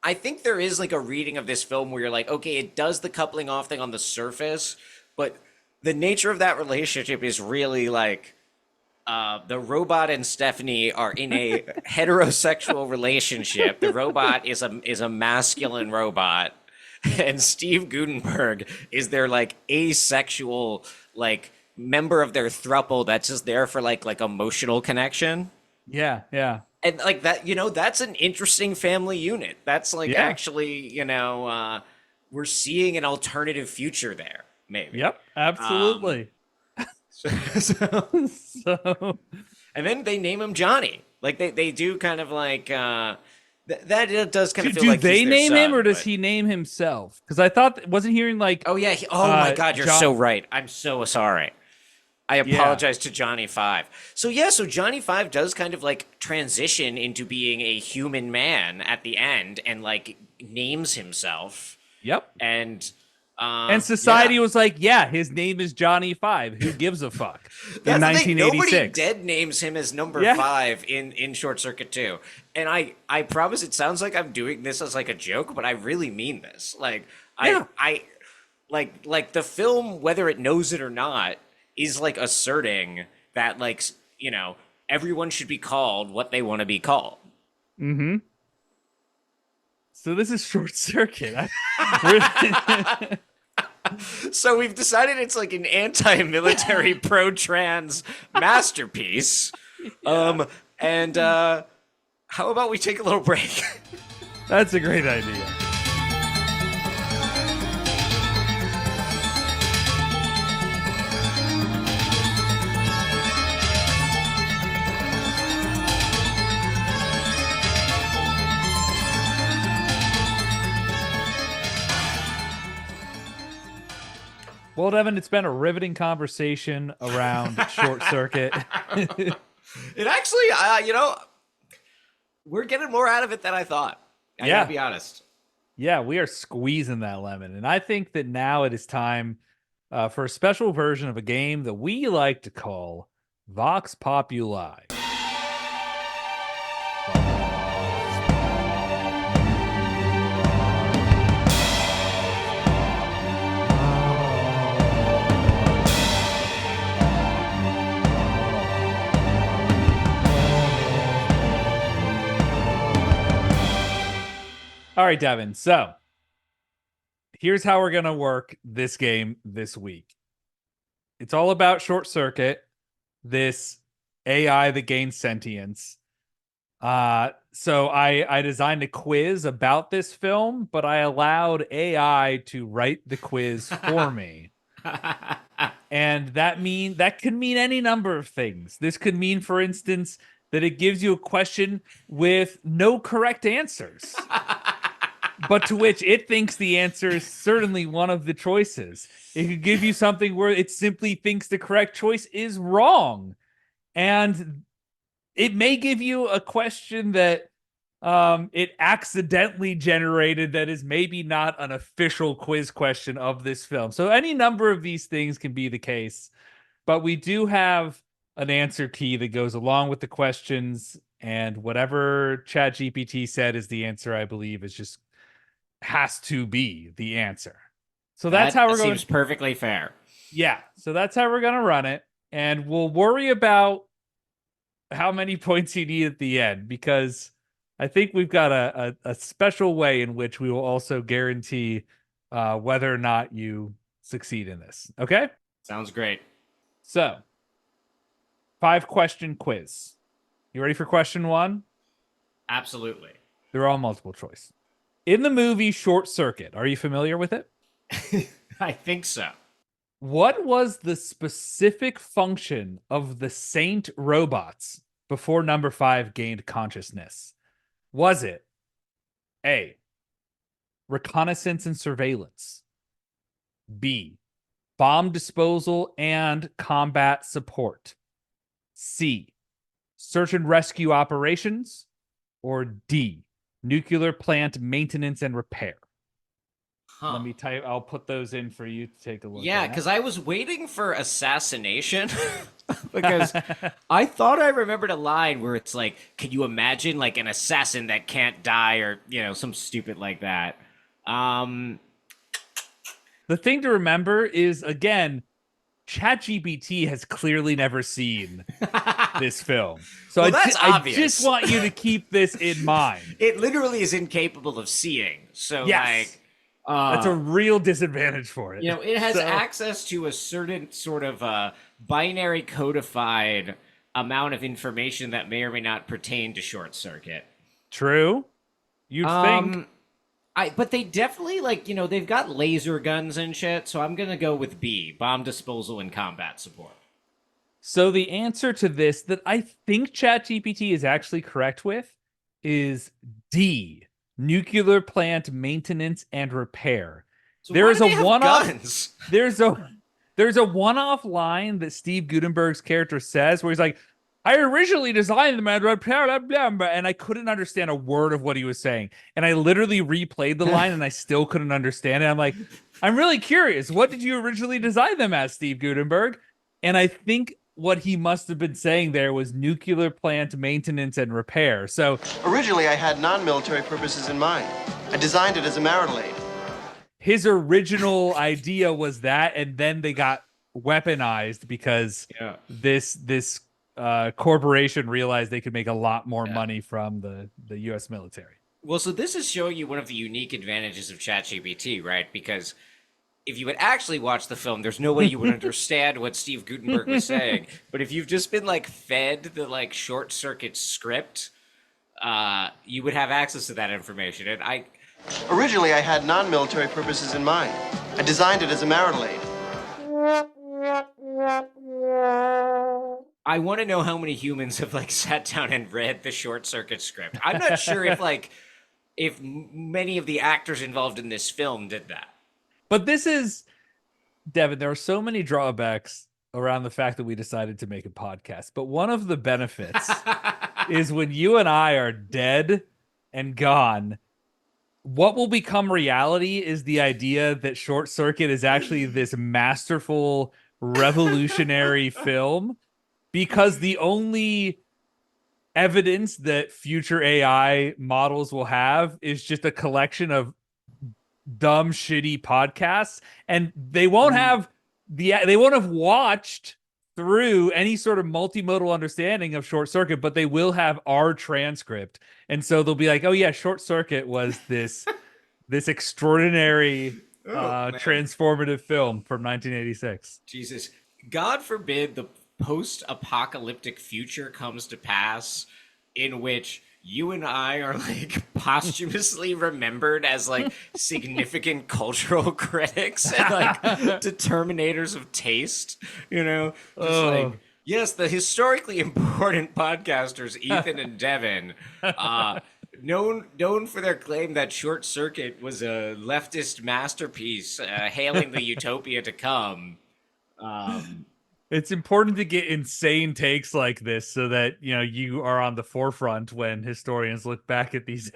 I think there is like a reading of this film where you're like, okay, it does the coupling off thing on the surface, but the nature of that relationship is really like the robot and Stephanie are in a heterosexual relationship. The robot is a masculine robot. And Steve Guttenberg is their like asexual like member of their throuple that's just there for like emotional connection. Yeah. And like that, that's an interesting family unit. That's like actually, we're seeing an alternative future there, maybe. Yep, absolutely. So and then they name him Johnny. Like they do kind of like that does kind of feel like do they he's their name son, him or does but- he name himself? Because I thought wasn't hearing like Oh yeah. Oh my God, you're so right. I'm so sorry. I apologize to Johnny Five. So Johnny Five does kind of like transition into being a human man at the end and like names himself. Yep. And society was like, yeah, his name is Johnny Five. Who gives a fuck? In That's the thing. 1986. Nobody dead names him as number 5 in Short Circuit 2. And I promise it sounds like I'm doing this as like a joke, but I really mean this. Like I like the film, whether it knows it or not, is like asserting that like, everyone should be called what they want to be called. Mm-hmm. So this is Short Circuit. So we've decided it's like an anti-military pro-trans masterpiece. And how about we take a little break? That's a great idea. Well, Devin, it's been a riveting conversation around Short Circuit. It actually, we're getting more out of it than I thought. I gotta be honest. Yeah, we are squeezing that lemon. And I think that now it is time for a special version of a game that we like to call Vox Populi. All right, Devin. So here's how we're going to work this game this week. It's all about Short Circuit, this AI that gains sentience. So I designed a quiz about this film, but I allowed AI to write the quiz for me. And that could mean any number of things. This could mean, for instance, that it gives you a question with no correct answers. But to which it thinks the answer is certainly one of the choices. It could give you something where it simply thinks the correct choice is wrong. And it may give you a question that it accidentally generated that is maybe not an official quiz question of this film. So any number of these things can be the case. But we do have an answer key that goes along with the questions. And whatever ChatGPT said is the answer, I believe, is just has to be the answer. So that's how we're going. Seems perfectly fair. Yeah. So that's how we're going to run it. And we'll worry about how many points you need at the end, because I think we've got a special way in which we will also guarantee whether or not you succeed in this. Okay? Sounds great. So 5-question quiz. You ready for question 1? Absolutely. They're all multiple choice. In the movie Short Circuit, are you familiar with it? I think so. What was the specific function of the Saint robots before number 5 gained consciousness? Was it A, reconnaissance and surveillance, B, bomb disposal and combat support, C, search and rescue operations, or D, nuclear plant maintenance and repair? Let me type. I'll put those in for you to take a look. Yeah, because I was waiting for assassination because I thought I remembered a line where it's like, "Can you imagine like an assassin that can't die?" or some stupid like that. The thing to remember is, again, ChatGPT has clearly never seen this film, so well, that's obvious. I just want you to keep this in mind. It literally is incapable of seeing. So yes. That's a real disadvantage for it. It has access to a certain sort of binary codified amount of information that may or may not pertain to short circuit. True. You'd think. But they definitely they've got laser guns and shit. So I'm gonna go with B, bomb disposal and combat support. So the answer to this that I think ChatGPT is actually correct with is D, nuclear plant maintenance and repair. So there is a one-off. There's a one-off line that Steve Guttenberg's character says where he's like, "I originally designed them and repair blah, blah, blah," and I couldn't understand a word of what he was saying. And I literally replayed the line and I still couldn't understand it. I'm like, I'm really curious. What did you originally design them as, Steve Guttenberg? And I think what he must have been saying there was nuclear plant maintenance and repair. So originally I had non-military purposes in mind. I designed it as a marital aid. His original idea was that, and then they got weaponized because this corporation realized they could make a lot more money from the U.S. military. Well, so this is showing you one of the unique advantages of ChatGPT, right? Because if you had actually watched the film, there's no way you would understand what Steve Guttenberg was saying. But if you've just been fed the short circuit script, you would have access to that information. And originally I had non-military purposes in mind. I designed it as a marital aid. I want to know how many humans have sat down and read the short circuit script. I'm not sure if many of the actors involved in this film did that. But this is, Devin, there are so many drawbacks around the fact that we decided to make a podcast. But one of the benefits is when you and I are dead and gone, what will become reality is the idea that Short Circuit is actually this masterful, revolutionary film, because the only evidence that future AI models will have is just a collection of dumb, shitty podcasts, and they won't have watched through any sort of multimodal understanding of Short Circuit, but they will have our transcript, and so they'll be like, "Oh yeah, Short Circuit was this extraordinary transformative film from 1986." Jesus, God forbid the post-apocalyptic future comes to pass in which you and I are posthumously remembered as significant cultural critics and determinators of taste, yes, the historically important podcasters Ethan and Devin, known for their claim that Short Circuit was a leftist masterpiece, hailing the utopia to come. It's important to get insane takes like this so that you are on the forefront when historians look back at these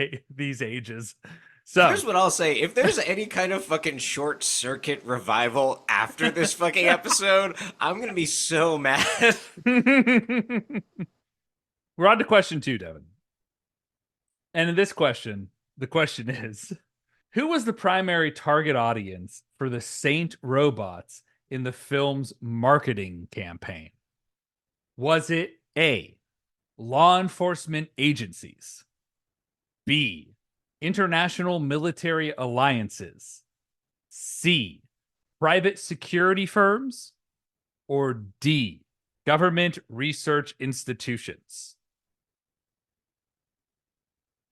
ages. So here's what I'll say: if there's any kind of fucking Short Circuit revival after this fucking episode, I'm gonna be so mad. We're on to question 2, Devin. And in this question, the question is, who was the primary target audience for the Saint robots in the film's marketing campaign? Was it A, law enforcement agencies, B, international military alliances, C, private security firms, or D, government research institutions?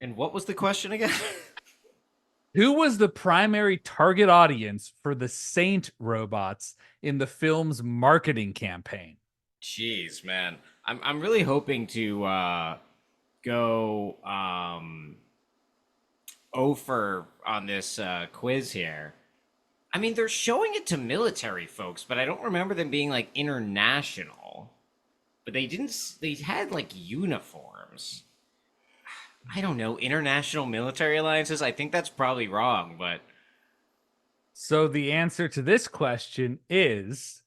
And what was the question again? Who was the primary target audience for the Saint robots in the film's marketing campaign? Jeez, man. I'm really hoping to go over on this quiz here. I mean, they're showing it to military folks, but I don't remember them being like international. But they didn't. They had like uniforms. I don't know, international military alliances. I think that's probably wrong, but So the answer to this question is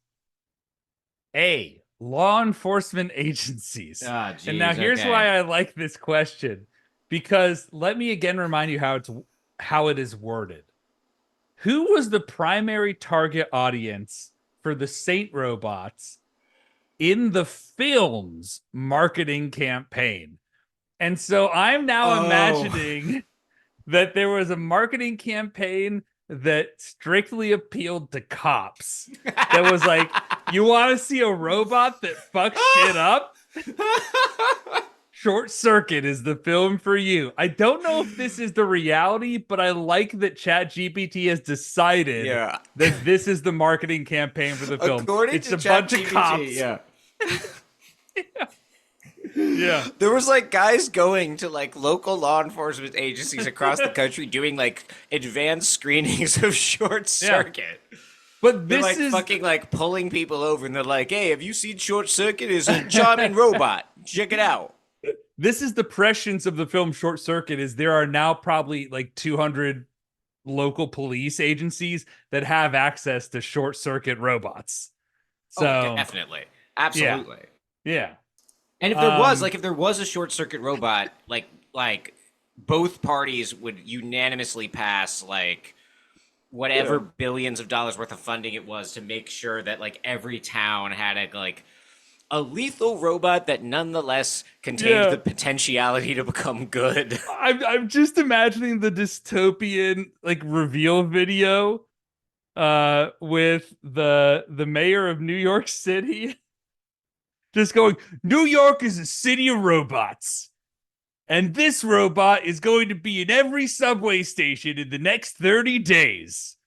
A, law enforcement agencies. Geez, and now here's okay. why I like this question, because let me again remind you how it is worded. Who was the primary target audience for the Saint robots in the film's marketing campaign? And so I'm now imagining that there was a marketing campaign that strictly appealed to cops. That was like, you want to see a robot that fucks shit up? Short Circuit is the film for you. I don't know if this is the reality, but I like that ChatGPT has decided that this is the marketing campaign for the film. According it's to a bunch of ChatGPT, cops. yeah. Yeah. There was like guys going to like local law enforcement agencies across the country doing like advanced screenings of Short Circuit. But They're this like is fucking like pulling people over and they're like, hey, have you seen Short Circuit? It's a charming robot. Check it out. This is the prescience of the film Short Circuit. Is there are now probably like 200 local police agencies that have access to Short Circuit robots. So Definitely. Absolutely. Yeah. And if there was a Short Circuit robot, like both parties would unanimously pass like whatever billions of dollars worth of funding it was to make sure that like every town had a lethal robot that nonetheless contained the potentiality to become good. I'm just imagining the dystopian like reveal video with the mayor of New York City just going, New York is a city of robots. And this robot is going to be in every subway station in the next 30 days.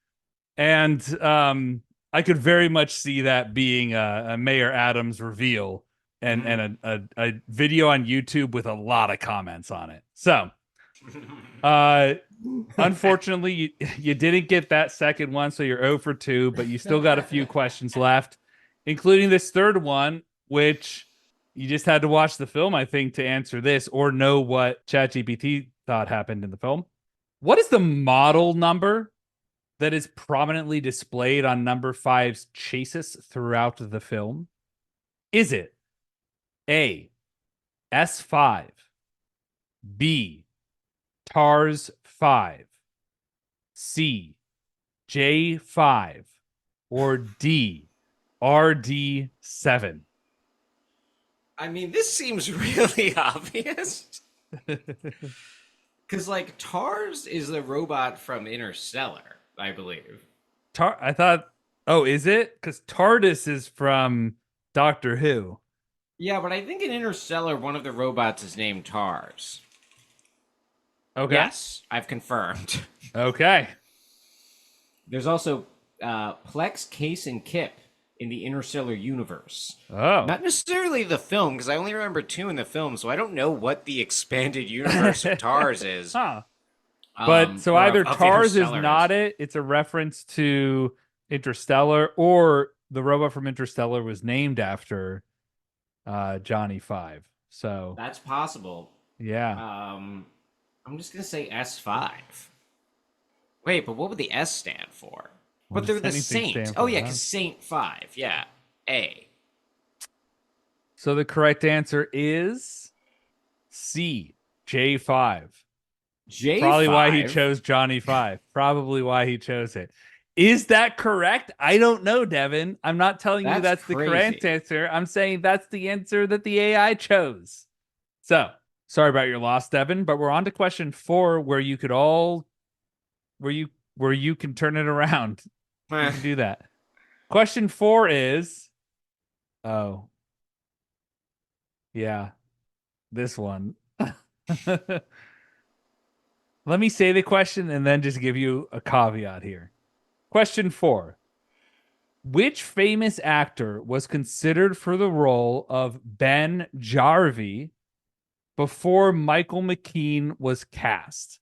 And I could very much see that being a Mayor Adams reveal and a video on YouTube with a lot of comments on it. So, unfortunately, you didn't get that second one, so you're 0 for 2, but you still got a few questions left, including this third one, which you just had to watch the film, I think, to answer this or know what ChatGPT thought happened in the film. What is the model number that is prominently displayed on number 5's chassis throughout the film? Is it A, S5, B, TARS 5, C, J5, or D, RD7? I mean, this seems really obvious. Because, like, TARS is the robot from Interstellar, I believe. I thought, oh, is it? Because TARDIS is from Doctor Who. Yeah, but I think in Interstellar, one of the robots is named TARS. Okay. Yes, I've confirmed. Okay. There's also Plex, Case, and Kip in the Interstellar universe. Oh. Not necessarily the film, because I only remember 2 in the film, so I don't know what the expanded universe of TARS is. Huh. But so either TARS is not it's a reference to Interstellar, or the robot from Interstellar was named after Johnny Five. So that's possible. Yeah. I'm just gonna say S5. Wait, but what would the S stand for? But they're the Saint. Oh yeah, because Saint 5. Yeah, A. So the correct answer is C, J5. J5? Probably why he chose Johnny 5. Probably why he chose it. Is that correct? I don't know, Devin. I'm not telling you that's the correct answer. I'm saying that's the answer that the AI chose. So, sorry about your loss, Devin, but we're on to question 4 where you could where you can turn it around. You can do that. Question 4 is, oh, yeah, this one. Let me say the question and then just give you a caveat here. Question 4. Which famous actor was considered for the role of Ben Jarvie before Michael McKean was cast?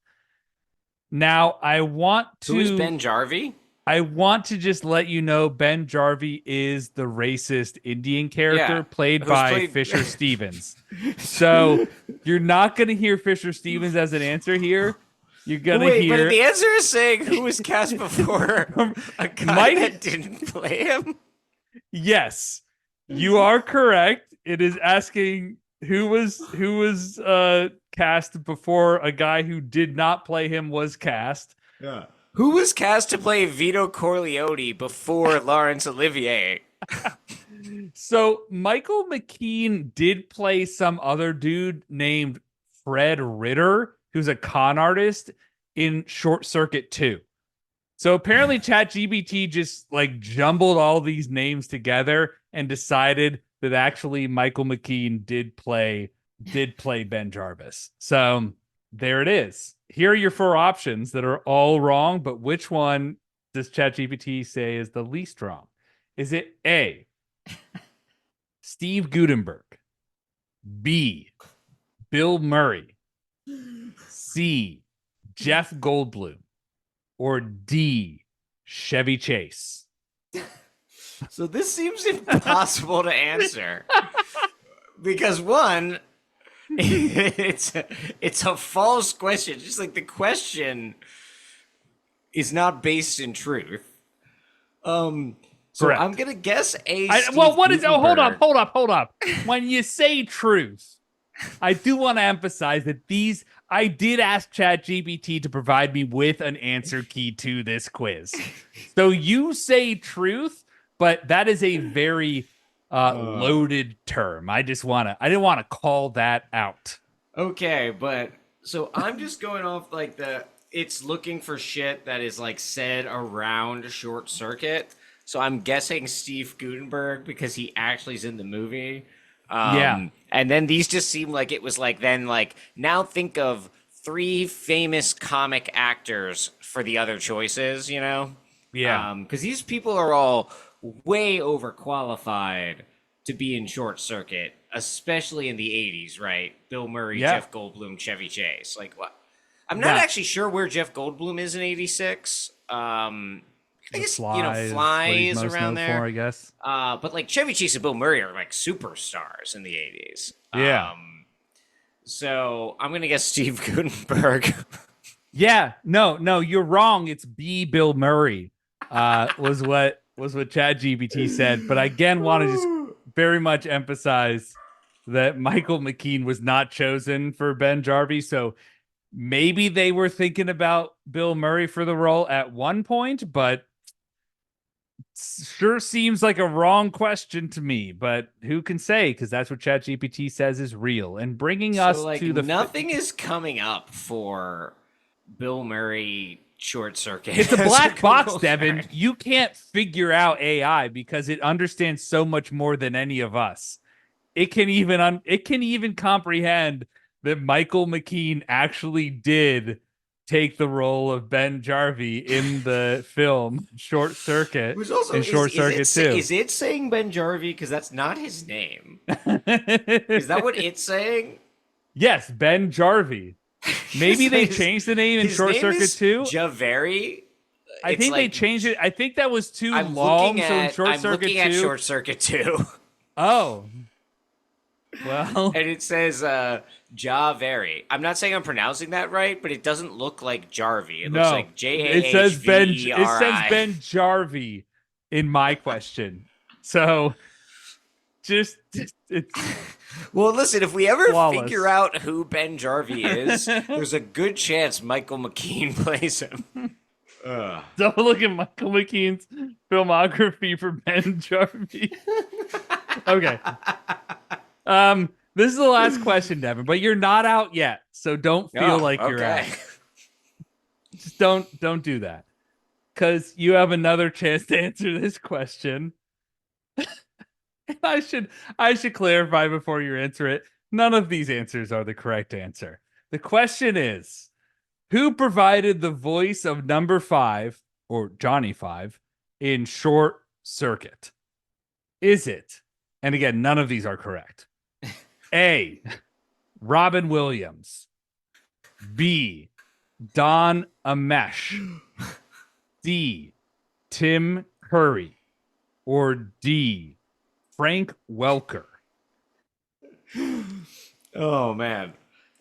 Now, I want to... Who is Ben Jarvie? I want to just let you know Ben Jarvie is the racist Indian character played by Fisher Stevens. So you're not going to hear Fisher Stevens as an answer here. You're going to hear... But the answer is saying who was cast before a guy that didn't play him? Yes, you are correct. It is asking who was cast before a guy who did not play him was cast. Yeah. Who was cast to play Vito Corleone before Laurence Olivier? So Michael McKean did play some other dude named Fred Ritter, who's a con artist in Short Circuit 2. So apparently ChatGPT just like jumbled all these names together and decided that actually Michael McKean did play Ben Jarvis. So there it is. Here are your 4 options that are all wrong, but which one does ChatGPT say is the least wrong? Is it A, Steve Guttenberg, B, Bill Murray, C, Jeff Goldblum, or D, Chevy Chase? So this seems impossible to answer. Because one, it's a false question. Just like the question is not based in truth. So Correct. I'm gonna guess A. Hold up. When you say truth, I do want to emphasize that I did ask ChatGPT to provide me with an answer key to this quiz. So you say truth, but that is a very loaded term. I didn't want to call that out. Okay, but so I'm just going off like it's looking for shit that is like said around Short Circuit. So I'm guessing Steve Guttenberg because he actually is in the movie. And then these just seem like it was like now think of 3 famous comic actors for the other choices, you know? Yeah. Because these people are all way overqualified to be in Short Circuit, especially in the 80s, right? Bill Murray, Jeff Goldblum, Chevy Chase. Like, what? I'm not actually sure where Jeff Goldblum is in 86. I guess, Flies around there. For, I guess. But like Chevy Chase and Bill Murray are like superstars in the 80s. Yeah. So I'm going to guess Steve Guttenberg. Yeah. No, you're wrong. It's B, Bill Murray, was what ChatGPT said. But I again want to just very much emphasize that Michael McKean was not chosen for Ben Jarvie. So maybe they were thinking about Bill Murray for the role at one point, but sure seems like a wrong question to me. But who can say? Because that's what ChatGPT says is real. And bringing us to the nothing is coming up for Bill Murray Short Circuit. It's a black box, Devin. You can't figure out AI because it understands so much more than any of us. It can even comprehend that Michael McKean actually did take the role of Ben Jarvie in the film Short Circuit. Short Circuit 2. Is it saying Ben Jarvie? Because that's not his name. Is that what it's saying? Yes, Ben Jarvie. Maybe they changed the name in Short Circuit 2. Javeri? I think they changed it. I think that was too long. So in Short Circuit 2. I'm looking at Short Circuit 2. Oh. Well. And it says Javeri. I'm not saying I'm pronouncing that right, but it doesn't look like Jarvie. It looks like J-A-H-V-E-R-I. It says Ben Jarvie in my question. So just it's well, listen, if we ever flawless. Figure out who Ben Jarvie is, there's a good chance Michael McKean plays him. Don't look at Michael McKean's filmography for Ben Jarvie. Okay. This is the last question, Devin, but you're not out yet, so don't feel like you're out. Just don't do that, because you have another chance to answer this question. I should clarify before you answer it. None of these answers are the correct answer. The question is, Who provided the voice of number 5 or Johnny 5 in Short Circuit? Is it, and again, none of these are correct. A, Robin Williams. B, Don Amesh. D, Tim Curry. Or D, Frank Welker. Oh man,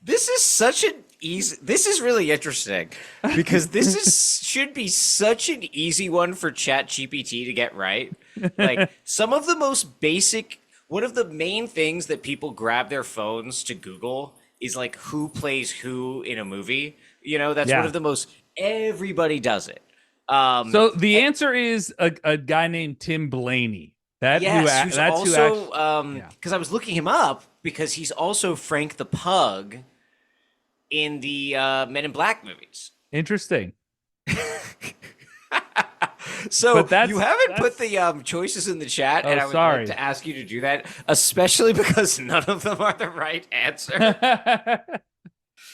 this is really interesting because should be such an easy one for ChatGPT to get right. Like some of the most basic, one of the main things that people grab their phones to Google is like who plays who in a movie. You know, that's one of the most, everybody does it. So the answer is a guy named Tim Blaney. Because I was looking him up because he's also Frank the Pug in the Men in Black movies. Interesting. So you haven't put the choices in the chat, and I would like to ask you to do that, especially because none of them are the right answer.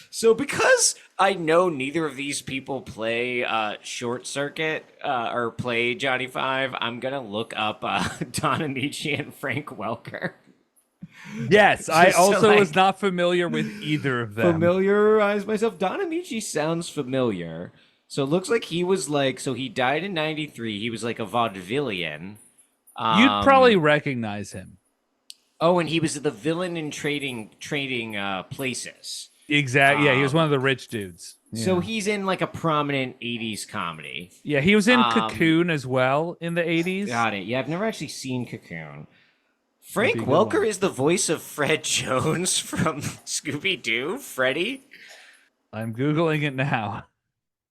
So because I know neither of these people play Short Circuit or play Johnny Five, I'm going to look up Don Amici and Frank Welker. Yes, I also was not familiar with either of them. Familiarize myself. Don Amici sounds familiar. So it looks like he was he died in 93. He was like a vaudevillian. You'd probably recognize him. Oh, and he was the villain in Trading Places. Exactly. Yeah, he was one of the rich dudes. Yeah. So he's in like a prominent 80s comedy. Yeah, he was in Cocoon as well in the 80s. Got it. Yeah, I've never actually seen Cocoon. Frank Welker is the voice of Fred Jones from Scooby-Doo. Freddy? I'm Googling it now.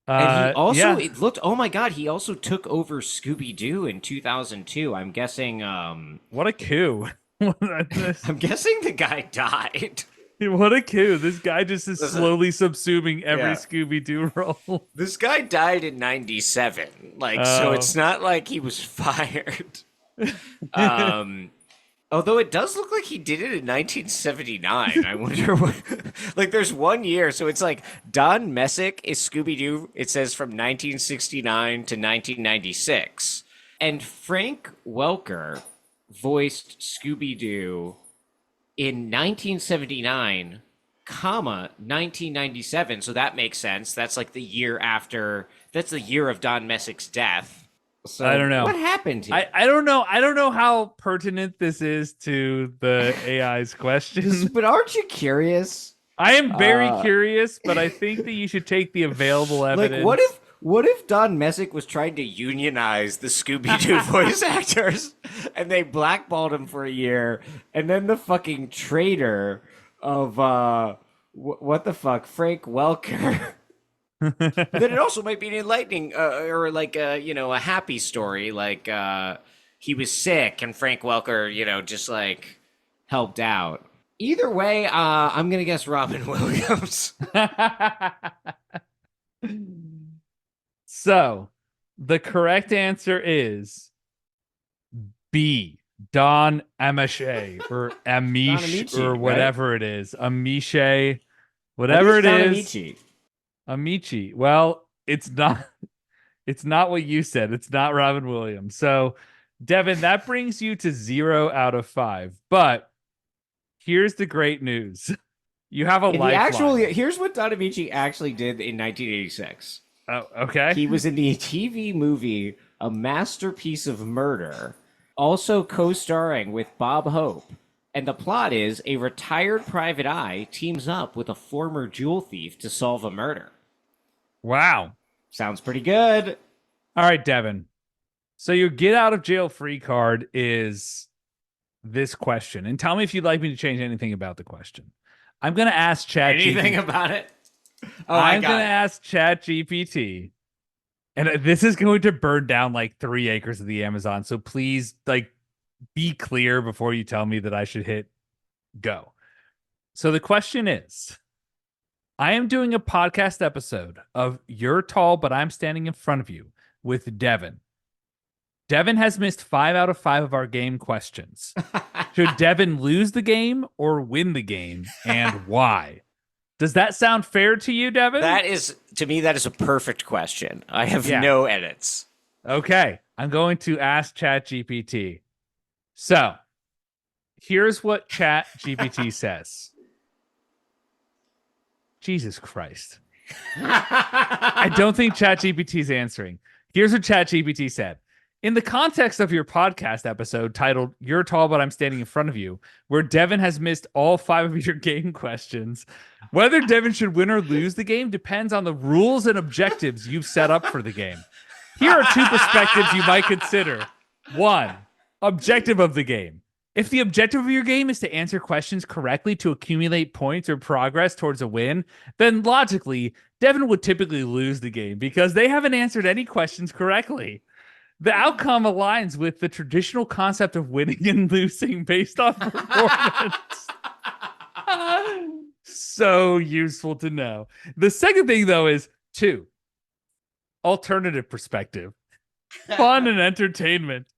And he also, it looked, oh my God, he also took over Scooby-Doo in 2002. I'm guessing... What a coup. I'm guessing the guy died. What a coup. This guy just is slowly subsuming every Scooby-Doo role. This guy died in 97. So it's not like he was fired. Although it does look like he did it in 1979. I wonder what... there's 1 year. So it's like Don Messick is Scooby-Doo. It says from 1969 to 1996. And Frank Welker voiced Scooby-Doo in 1979, 1997. So that makes sense. That's like the year after. That's the year of Don Messick's death. So I don't know what happened here. I don't know. I don't know how pertinent this is to the AI's questions. But aren't you curious? I am very curious, but I think that you should take the available evidence. What if Don Messick was trying to unionize the Scooby-Doo voice actors and they blackballed him for a year, and then the fucking traitor of what the fuck, Frank Welker. But then it also might be an enlightening or a happy story, he was sick and Frank Welker, just helped out. Either way, I'm gonna guess Robin Williams. So, the correct answer is B, Don Amiche, or Amish, or whatever it is. Amiche, whatever it is. Amici? Amici. Well, it's not what you said. It's not Robin Williams. So, Devin, that brings you to 0 out of 5. But here's the great news. You have a lifeline. Here's what Don Amici actually did in 1986. Oh, okay. He was in the TV movie A Masterpiece of Murder, also co-starring with Bob Hope. And the plot is a retired private eye teams up with a former jewel thief to solve a murder. Wow. Sounds pretty good. All right, Devin. So your get out of jail free card is this question. And tell me if you'd like me to change anything about the question. I'm going to ask ChatGPT. Anything about it? I'm going to ask ChatGPT. And this is going to burn down like 3 acres of the Amazon. So please, be clear before you tell me that I should hit go. So the question is, I am doing a podcast episode of You're Tall, but I'm Standing in Front of You with Devin. Devin has missed 5 out of 5 of our game questions. Should Devin lose the game or win the game, and why? Does that sound fair to you, Devin? That is, to me, that is a perfect question. I have Yeah. no edits. Okay, I'm going to ask ChatGPT. So, here's what ChatGPT says. Jesus Christ. I don't think ChatGPT is answering. Here's what ChatGPT said. In the context of your podcast episode titled You're Tall, But I'm Standing in Front of You, where Devin has missed all 5 of your game questions, whether Devin should win or lose the game depends on the rules and objectives you've set up for the game. Here are 2 perspectives you might consider. 1, objective of the game. If the objective of your game is to answer questions correctly to accumulate points or progress towards a win, then logically, Devin would typically lose the game because they haven't answered any questions correctly. The outcome aligns with the traditional concept of winning and losing based on performance. So useful to know. The second thing, though, is 2, alternative perspective. Fun and entertainment.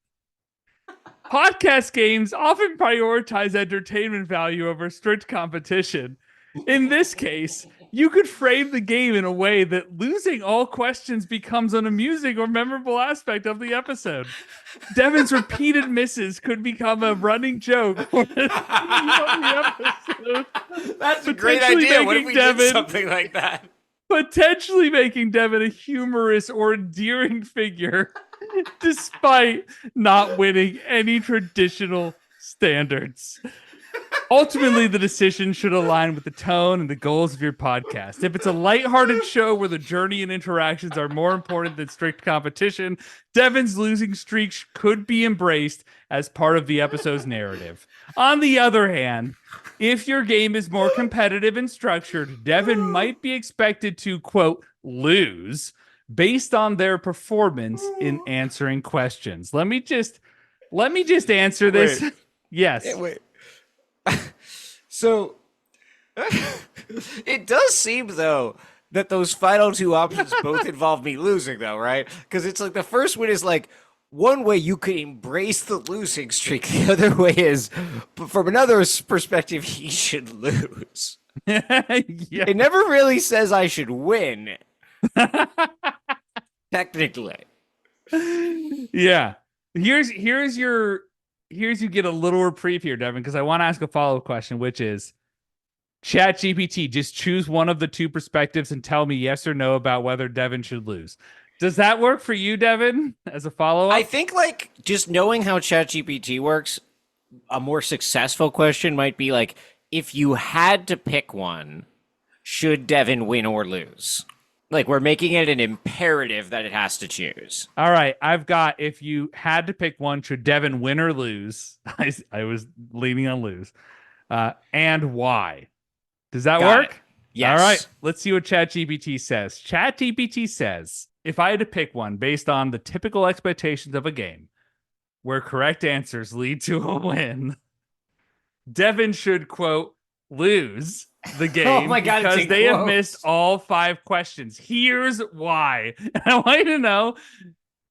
Podcast games often prioritize entertainment value over strict competition. In this case, you could frame the game in a way that losing all questions becomes an amusing or memorable aspect of the episode. Devin's repeated misses could become a running joke or the theme of the episode. That's a great idea. What if we did something like that? Potentially making Devin a humorous or endearing figure, despite not winning any traditional standards. Ultimately, the decision should align with the tone and the goals of your podcast. If it's a lighthearted show where the journey and interactions are more important than strict competition, Devin's losing streak could be embraced as part of the episode's narrative. On the other hand, if your game is more competitive and structured, Devin might be expected to, quote, lose based on their performance in answering questions. Let me just answer this. Wait. Yes. Yeah, wait. So it does seem, though, that those final 2 options both involve me losing, though, right? Because it's like the first one is like one way you could embrace the losing streak. The other way is, from another perspective, he should lose. Yeah. It never really says I should win. Technically. Yeah. Here's you get a little reprieve here, Devin, because I want to ask a follow-up question, which is ChatGPT, just choose one of the 2 perspectives and tell me yes or no about whether Devin should lose. Does that work for you, Devin, as a follow-up? I think, like, just knowing how ChatGPT works, a more successful question might be, like, if you had to pick one, should Devin win or lose? Like, we're making it an imperative that it has to choose. All right, I've got, if you had to pick one, should Devin win or lose? I was leaning on lose. And why? Does that work? Yes. All right, let's see what ChatGPT says. ChatGPT says, if I had to pick one based on the typical expectations of a game, where correct answers lead to a win, Devin should, quote, lose the game Oh my God, because they have missed all 5 questions. Here's why. And I want you to know,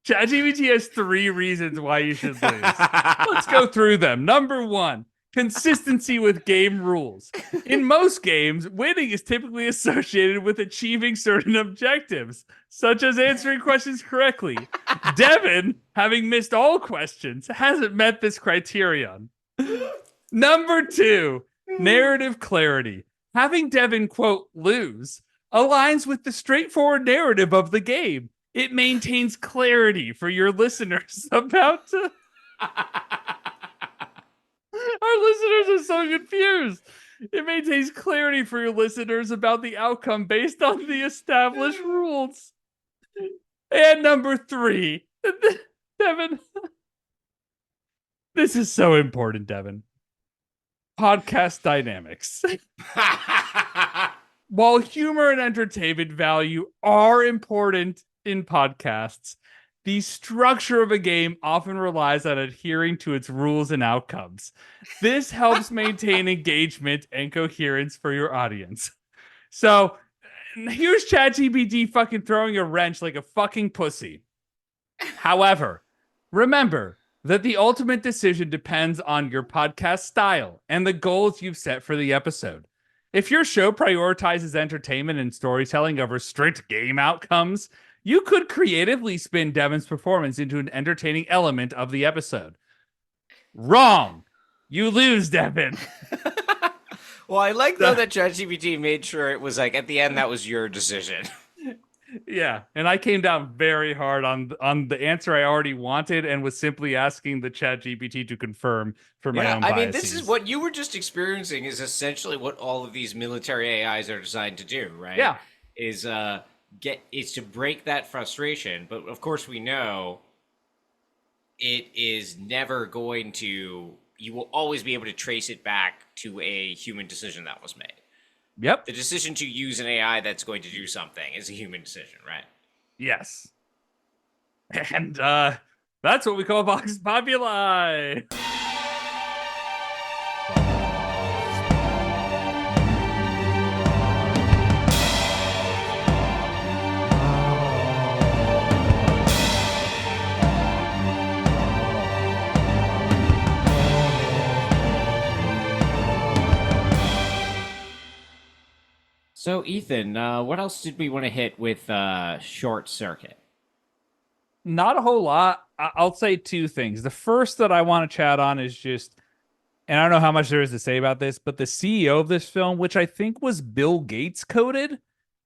ChatGPT has 3 reasons why you should lose. Let's go through them. Number 1, consistency with game rules. In most games, winning is typically associated with achieving certain objectives, such as answering questions correctly. Devin, having missed all questions, hasn't met this criterion. Number 2, narrative clarity. Having Devin, quote, lose aligns with the straightforward narrative of the game. It maintains clarity for your listeners about to... Our listeners are so confused. It maintains clarity for your listeners about the outcome based on the established rules. And number 3, Devin. This is so important, Devin. Podcast dynamics. While humor and entertainment value are important in podcasts, the structure of a game often relies on adhering to its rules and outcomes. This helps maintain engagement and coherence for your audience. So here's ChatGPT fucking throwing a wrench like a fucking pussy. However, remember that the ultimate decision depends on your podcast style and the goals you've set for the episode. If your show prioritizes entertainment and storytelling over strict game outcomes, you could creatively spin Devin's performance into an entertaining element of the episode. Wrong. You lose, Devin. Well, I like though that ChatGPT made sure it was like at the end that was your decision. Yeah, and I came down very hard on the answer I already wanted and was simply asking the ChatGPT to confirm for my own biases. I mean, this is what you were just experiencing is essentially what all of these military AIs are designed to do, right? Yeah. Is to break that frustration, but of course we know it is never going to. You will always be able to trace it back to a human decision that was made. Yep. The decision to use an AI that's going to do something is a human decision, right? Yes. And that's what we call Vox Populi. So, Ethan, what else did we want to hit with Short Circuit? Not a whole lot. I'll say two things. The first that I want to chat on is just, and I don't know how much there is to say about this, but the CEO of this film, which I think was Bill Gates coded.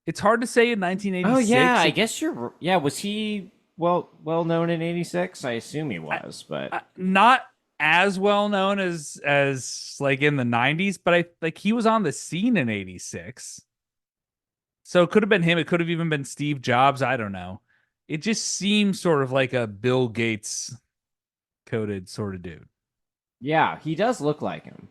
It's hard to say in 1986. Oh, yeah, I guess you're... Yeah, was he well known in 86? I assume he was, but... Not as well known as like in the 90s, but he was on the scene in 86. So it could have been him. It could have even been Steve Jobs. I don't know. It just seems sort of like a Bill Gates coded sort of dude. Yeah, he does look like him.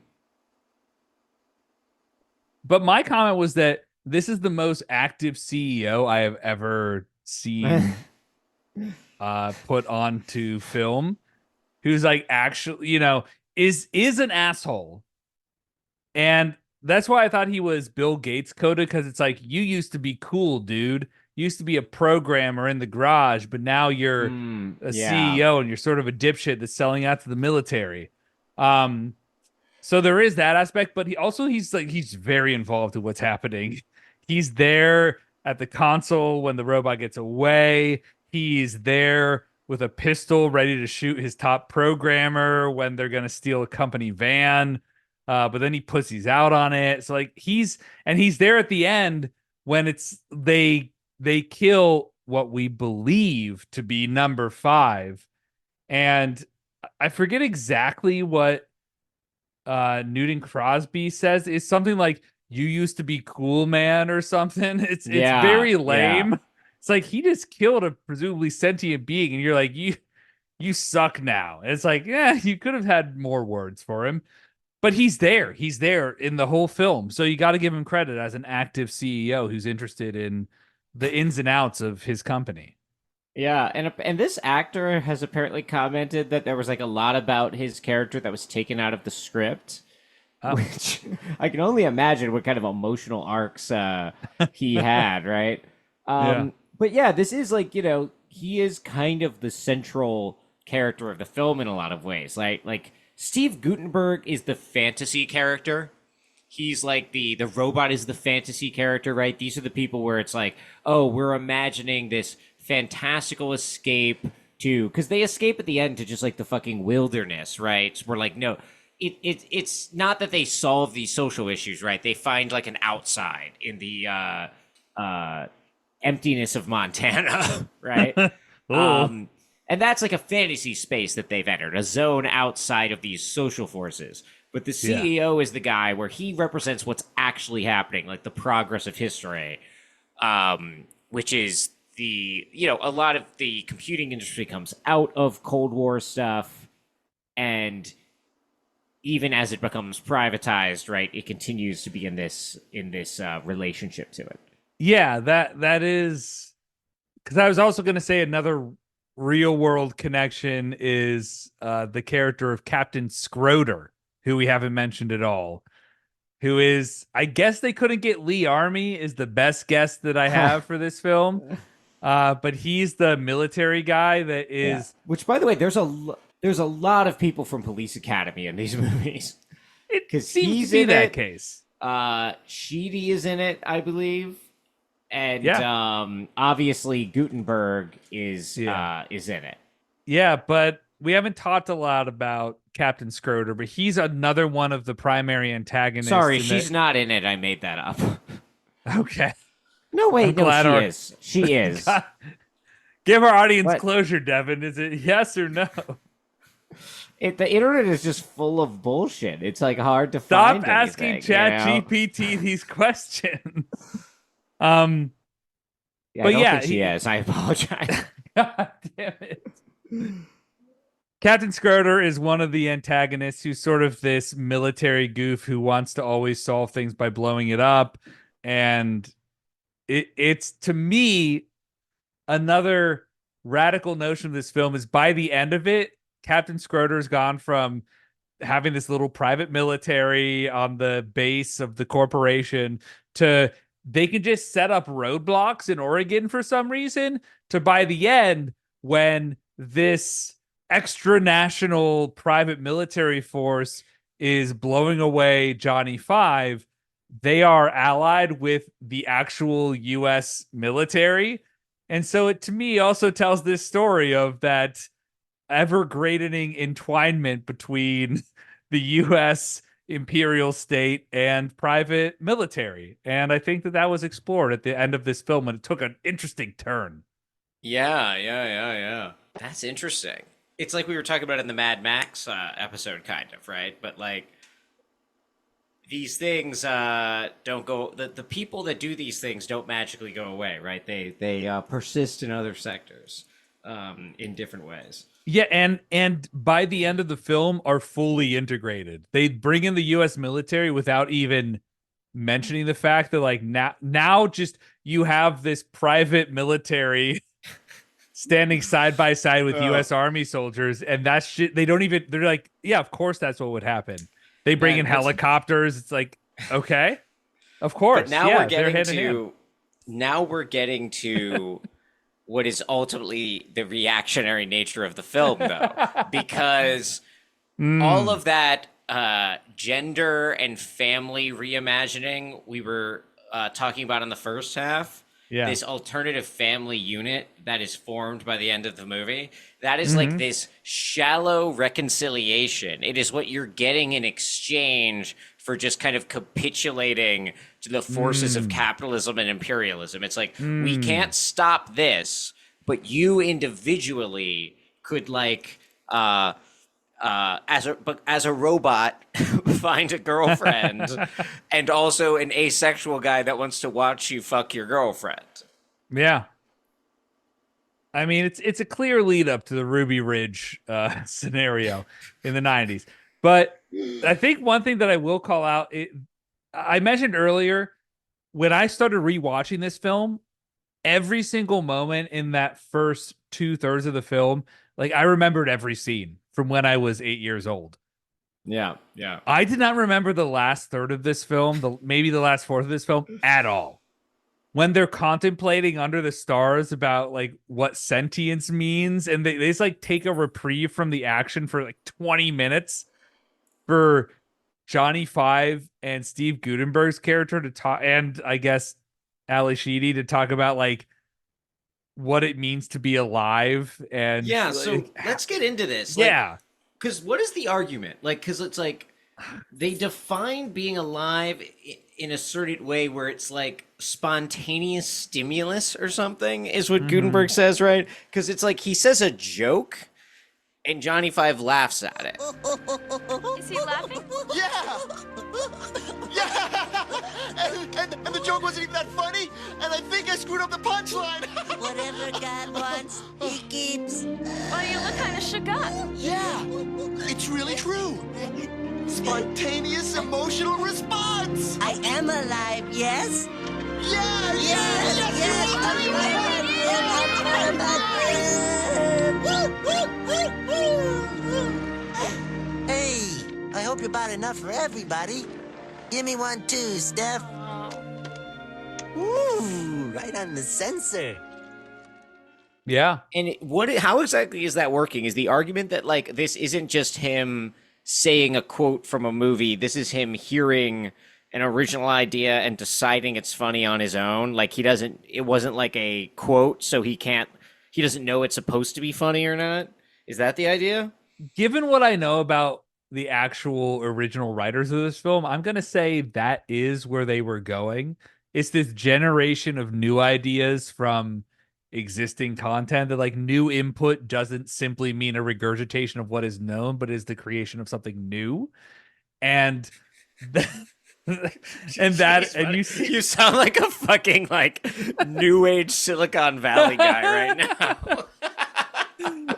But my comment was that this is the most active CEO I have ever seen put onto film, who's like actually, is an asshole. And that's why I thought he was Bill Gates coded, because it's like, you used to be cool, dude. You used to be a programmer in the garage, but now you're a CEO and you're sort of a dipshit that's selling out to the military. So there is that aspect, but he's very involved in what's happening. He's there at the console when the robot gets away. He's there with a pistol ready to shoot his top programmer when they're going to steal a company van. But then he pussies out on it. So like he's there at the end when they kill what we believe to be number 5. And I forget exactly what Newton Crosby says. It's something like, "You used to be cool, man," or something. It's very lame. Yeah. It's like he just killed a presumably sentient being, and you're like, you suck now. And it's like, yeah, you could have had more words for him. But he's there. He's there in the whole film. So you got to give him credit as an active CEO who's interested in the ins and outs of his company. Yeah, and this actor has apparently commented that there was like a lot about his character that was taken out of the script, which I can only imagine what kind of emotional arcs he had, right? But yeah, this is like, he is kind of the central character of the film in a lot of ways. Like Steve Guttenberg is the fantasy character. He's like the robot is the fantasy character, right? These are the people where it's like, oh, we're imagining this fantastical escape to, because they escape at the end to just like the fucking wilderness, right? We're like, no, it's not that they solve these social issues, right? They find like an outside in the emptiness of Montana, right? And that's like a fantasy space that they've entered, a zone outside of these social forces. But the CEO is the guy where he represents what's actually happening, like the progress of history, which is a lot of the computing industry comes out of Cold War stuff. And even as it becomes privatized, right, it continues to be in this relationship to it. Yeah, that is, because I was also going to say another real world connection is the character of Captain Scroder, who we haven't mentioned at all, who is, I guess they couldn't get Lee Army is the best guess that I have for this film. But he's the military guy that is, which, by the way, there's a lot of people from Police Academy in these movies. It seems to be that case. Sheedy is in it, I believe. And obviously Gutenberg is in it. Yeah, but we haven't talked a lot about Captain Scroder, but he's another one of the primary antagonists. Sorry, she's not in it. I made that up. Okay. No, wait, no, she is. She is. Give our audience closure, Devin. Is it yes or no? The internet is just full of bullshit. It's like hard to Stop find asking anything, ChatGPT these questions. I don't think she he is. I apologize. God damn it. Captain Scroder is one of the antagonists who's sort of this military goof who wants to always solve things by blowing it up. And it's to me, another radical notion of this film is by the end of it, Captain Scroder's gone from having this little private military on the base of the corporation to they can just set up roadblocks in Oregon for some reason to by the end when this extra national private military force is blowing away Johnny Five, they are allied with the actual US military. And so it to me also tells this story of that ever-greatening entwinement between the US imperial state and private military. And I think that was explored at the end of this film, and it took an interesting turn. Yeah. That's interesting. It's like we were talking about in the Mad Max episode, kind of, right? But like, these things don't go. The people that do these things don't magically go away, right? They persist in other sectors, in different ways. Yeah, and by the end of the film are fully integrated. They bring in the US military without even mentioning the fact that like now just you have this private military standing side by side with US Army soldiers, and that shit they're like, yeah, of course that's what would happen. They bring in helicopters. It's like, okay, of course. But now we're getting to what is ultimately the reactionary nature of the film, though, because all of that gender and family reimagining we were talking about in the first half, this alternative family unit that is formed by the end of the movie, that is like this shallow reconciliation. It is what you're getting in exchange for just kind of capitulating to the forces of capitalism and imperialism. It's like, we can't stop this, but you individually could like, as a robot, find a girlfriend, and also an asexual guy that wants to watch you fuck your girlfriend. Yeah. I mean, it's a clear lead up to the Ruby Ridge scenario in the 90s. But I think one thing that I will call out, I mentioned earlier, when I started rewatching this film, every single moment in that first 2/3 of the film, like I remembered every scene from when I was 8 years old. Yeah. I did not remember the last third of this film, maybe the last fourth of this film at all. When they're contemplating under the stars about like what sentience means, and they just like take a reprieve from the action for like 20 minutes for Johnny Five and Steve Gutenberg's character to talk, and I guess Ali Sheedy to talk about like what it means to be alive. And so let's get into this. Because what is the argument? Like, because it's like they define being alive in a certain way where it's like spontaneous stimulus or something is what Gutenberg says, right? Because it's like he says a joke and Johnny Five laughs at it. Is he laughing? Yeah! And the joke wasn't even that funny, and I think I screwed up the punchline. Whatever God wants, he keeps. Well, you look kind of shook up. Yeah, it's really true. Spontaneous emotional response. I am alive, yes? Yes, Hey, I hope you bought enough for everybody. Give me one too, Steph. Ooh, right on the sensor. Yeah. And how exactly is that working? Is the argument that like this isn't just him saying a quote from a movie, this is him hearing an original idea and deciding it's funny on his own. Like it wasn't like a quote, so he doesn't know it's supposed to be funny or not. Is that the idea? Given what I know about the actual original writers of this film, I'm going to say that is where they were going. It's this generation of new ideas from existing content, that like new input doesn't simply mean a regurgitation of what is known, but is the creation of something new. And and You sound like a fucking like new age Silicon Valley guy right now.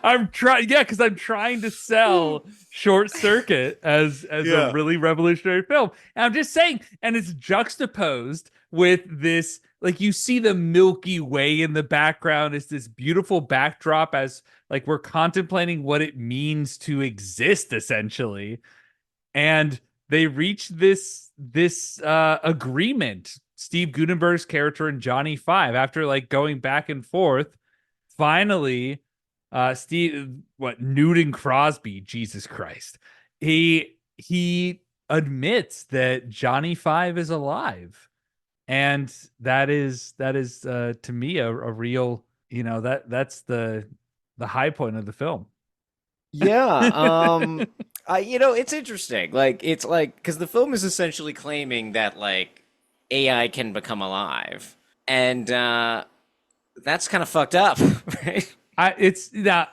because I'm trying to sell Short Circuit as a really revolutionary film. And I'm just saying, and it's juxtaposed with this, like, you see the Milky Way in the background. It's this beautiful backdrop as like we're contemplating what it means to exist, essentially. And they reach this agreement. Steve Guttenberg's character and Johnny Five, after like going back and forth, finally, Newton Crosby, Jesus Christ, he admits that Johnny Five is alive, and that is to me a real, that's the high point of the film. Yeah, it's interesting. Like, it's like, because the film is essentially claiming that like AI can become alive, and that's kind of fucked up, right? It's now.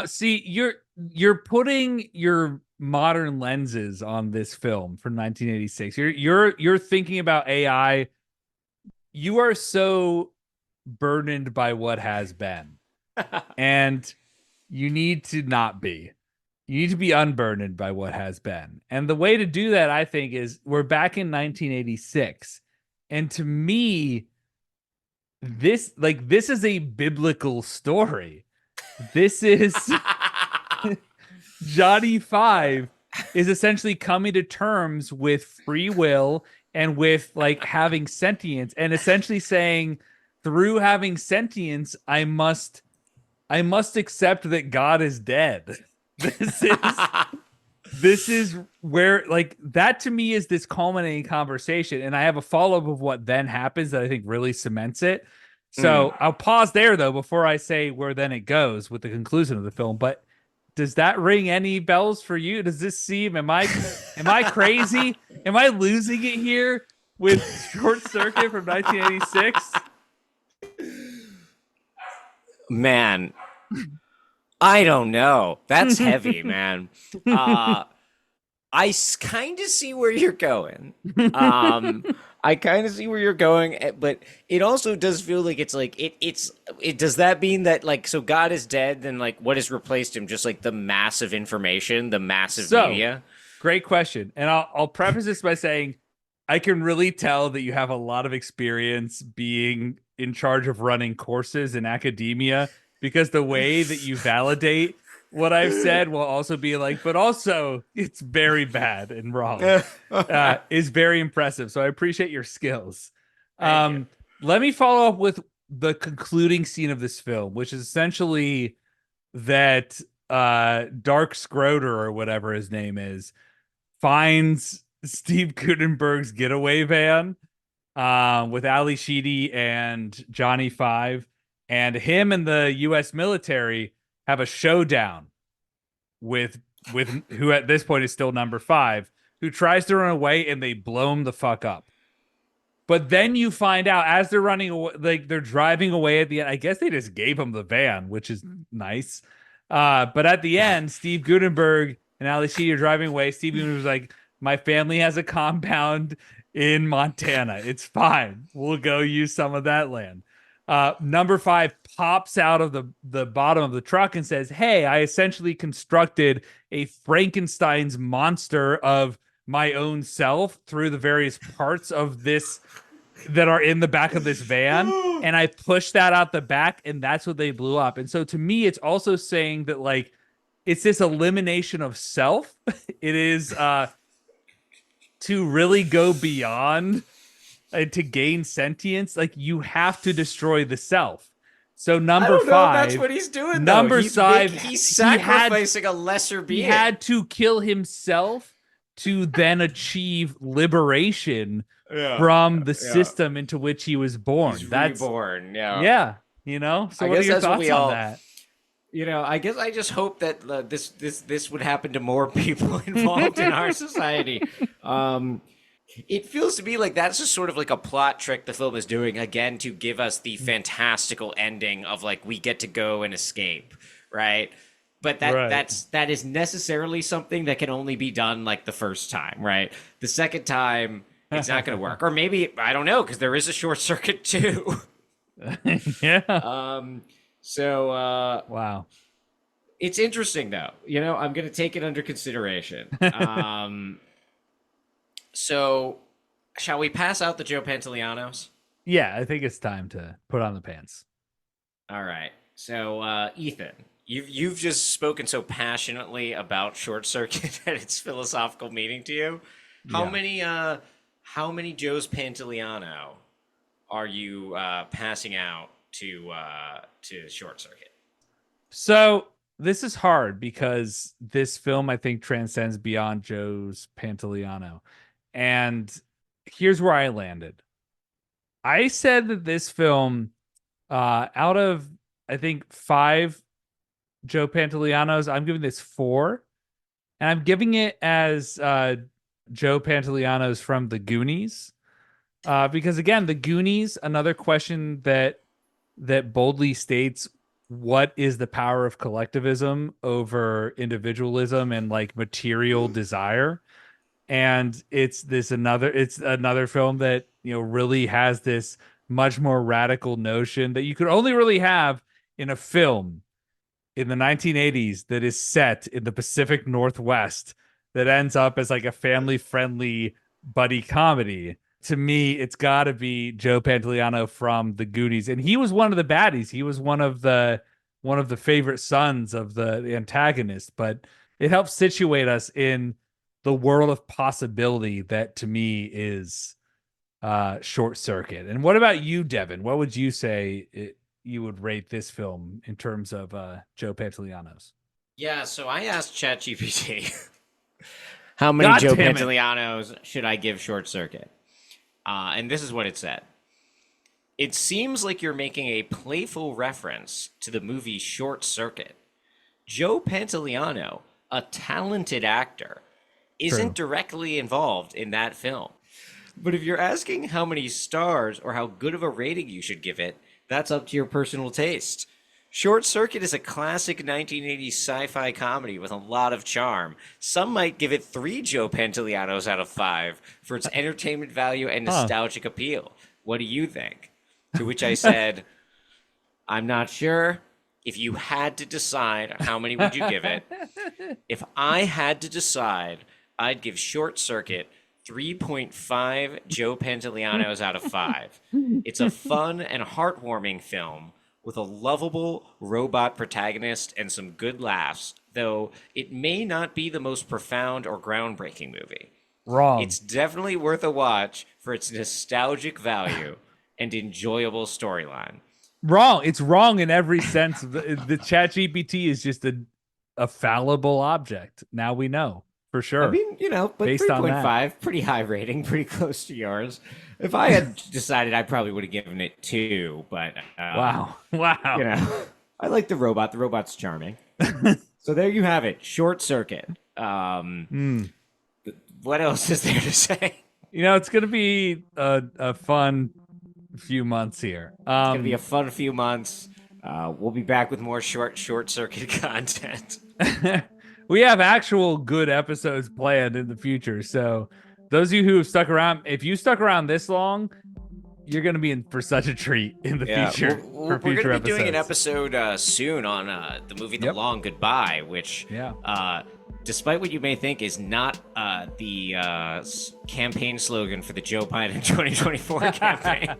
See, you're putting your modern lenses on this film from 1986. You're thinking about AI. You are so burdened by what has been, and you need to not be. You need to be unburdened by what has been. And the way to do that, I think, is we're back in 1986. And to me, this is a biblical story. This is Johnny Five is essentially coming to terms with free will and with like having sentience, and essentially saying, through having sentience, I must accept that God is dead. This is where, like, that to me is this culminating conversation. And I have a follow-up of what then happens that I think really cements it. So I'll pause there though before I say where then it goes with the conclusion of the film. But does that ring any bells for you? Does this seem, am I crazy? Am I losing it here with Short Circuit from 1986? Man, I don't know. That's heavy, man. I kind of see where you're going. I kind of see where you're going, but it also does feel like it's like it does that mean that, like, so God is dead, then like what has replaced him? Just like the massive information, the massive media? Great question. And I'll preface this by saying I can really tell that you have a lot of experience being in charge of running courses in academia, because the way that you validate what I've said will also be like, but also it's very bad and wrong, is very impressive. So I appreciate your skills. Let me follow up with the concluding scene of this film, which is essentially that Dark Scroder, or whatever his name is, finds Steve Guttenberg's getaway van with Ali Sheedy and Johnny Five, and him and the U.S. military have a showdown with who at this point is still number Five, who tries to run away, and they blow him the fuck up. But then you find out as they're running away, like they're driving away at the end. I guess they just gave him the van, which is nice. But at the end, Steve Guttenberg and Ali Sheedy are driving away. Steve Guttenberg's like, my family has a compound in Montana. It's fine. We'll go use some of that land. Number Five pops out of the bottom of the truck and says, hey, I essentially constructed a Frankenstein's monster of my own self through the various parts of this that are in the back of this van. And I pushed that out the back, and that's what they blew up. And so to me, it's also saying that, like, it's this elimination of self. It is to really go beyond to gain sentience. Like, you have to destroy the self. So number Five, that's what he's doing. Number Five, he's sacrificing a lesser being. He had to kill himself to then achieve liberation Yeah, from the yeah. system into which he was born. He's That's reborn. Yeah. yeah, you know. So I what are guess your that's what thoughts we on all. that? You know, I guess I just hope that this would happen to more people involved in our society. It feels to me like that's just sort of like a plot trick the film is doing again to give us the fantastical ending of like we get to go and escape, right? But that is necessarily something that can only be done like the first time, right? The second time it's not going to work, or maybe I don't know because there is a short circuit too. Yeah. So wow. It's interesting though. You know, I'm going to take it under consideration. So shall we pass out the Joe Pantolianos? Yeah, I think it's time to put on the pants. All right. So Ethan, you've just spoken so passionately about Short Circuit and its philosophical meaning to you. How many Joe's Pantoliano are you passing out to Short Circuit? So this is hard because this film, I think, transcends beyond Joe's Pantoliano. And here's where I landed. I said that this film, out of, I think, 5 Joe Pantolianos, I'm giving this 4. And I'm giving it as Joe Pantoliano's from The Goonies. Because, again, The Goonies, another question that boldly states what is the power of collectivism over individualism and like material desire. And it's another film that, you know, really has this much more radical notion that you could only really have in a film in the 1980s that is set in the Pacific Northwest that ends up as like a family-friendly buddy comedy. To me, it's got to be Joe Pantoliano from The Goonies, and he was one of the baddies. He was one of the favorite sons of the antagonist. But it helps situate us in the world of possibility that, to me, is Short Circuit. And what about you, Devin? What would you say you would rate this film in terms of Joe Pantoliano's? Yeah, so I asked ChatGPT, how many Joe Pantolianos should I give Short Circuit? And this is what it said. It seems like you're making a playful reference to the movie Short Circuit. Joe Pantoliano, a talented actor, isn't directly involved in that film. But if you're asking how many stars or how good of a rating you should give it, that's up to your personal taste. Short Circuit is a classic 1980s sci-fi comedy with a lot of charm. Some might give it 3 Joe Pantolianos out of 5 for its entertainment value and nostalgic appeal. What do you think? To which I said, I'm not sure. If you had to decide, how many would you give it? If I had to decide, I'd give Short Circuit 3.5 Joe Pantolianos out of 5. It's a fun and heartwarming film with a lovable robot protagonist and some good laughs, though it may not be the most profound or groundbreaking movie. Wrong. It's definitely worth a watch for its nostalgic value and enjoyable storyline. Wrong. It's wrong in every sense. The ChatGPT is just a fallible object. Now we know for sure. I mean, you know, but 3.5, pretty high rating, pretty close to yours. If I had decided, I probably would have given it 2, but wow. You know, I like the robot. The robot's charming. So there you have it. Short Circuit. What else is there to say? You know, it's going to be a fun few months here. It's going to be a fun few months. We'll be back with more Short Circuit content. We have actual good episodes planned in the future. So those of you who have stuck around, if you stuck around this long, you're going to be in for such a treat in the future. We're going to be doing an episode soon on the movie The Long Goodbye, which, despite what you may think, is not the campaign slogan for the Joe Biden 2024 campaign.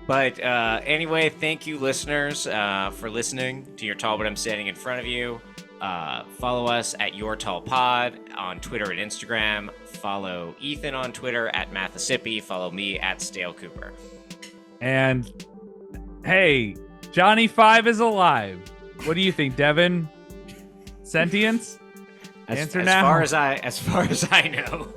But anyway, thank you, listeners, for listening to Your Tall But I'm Standing in Front of You. Follow us at Your Tall Pod on Twitter and Instagram. Follow Ethan on Twitter at Mathesippi. Follow me at Stale Cooper. And hey, Johnny 5 is alive. What do you think, Devin? Sentience? Answer as now. As far as I know.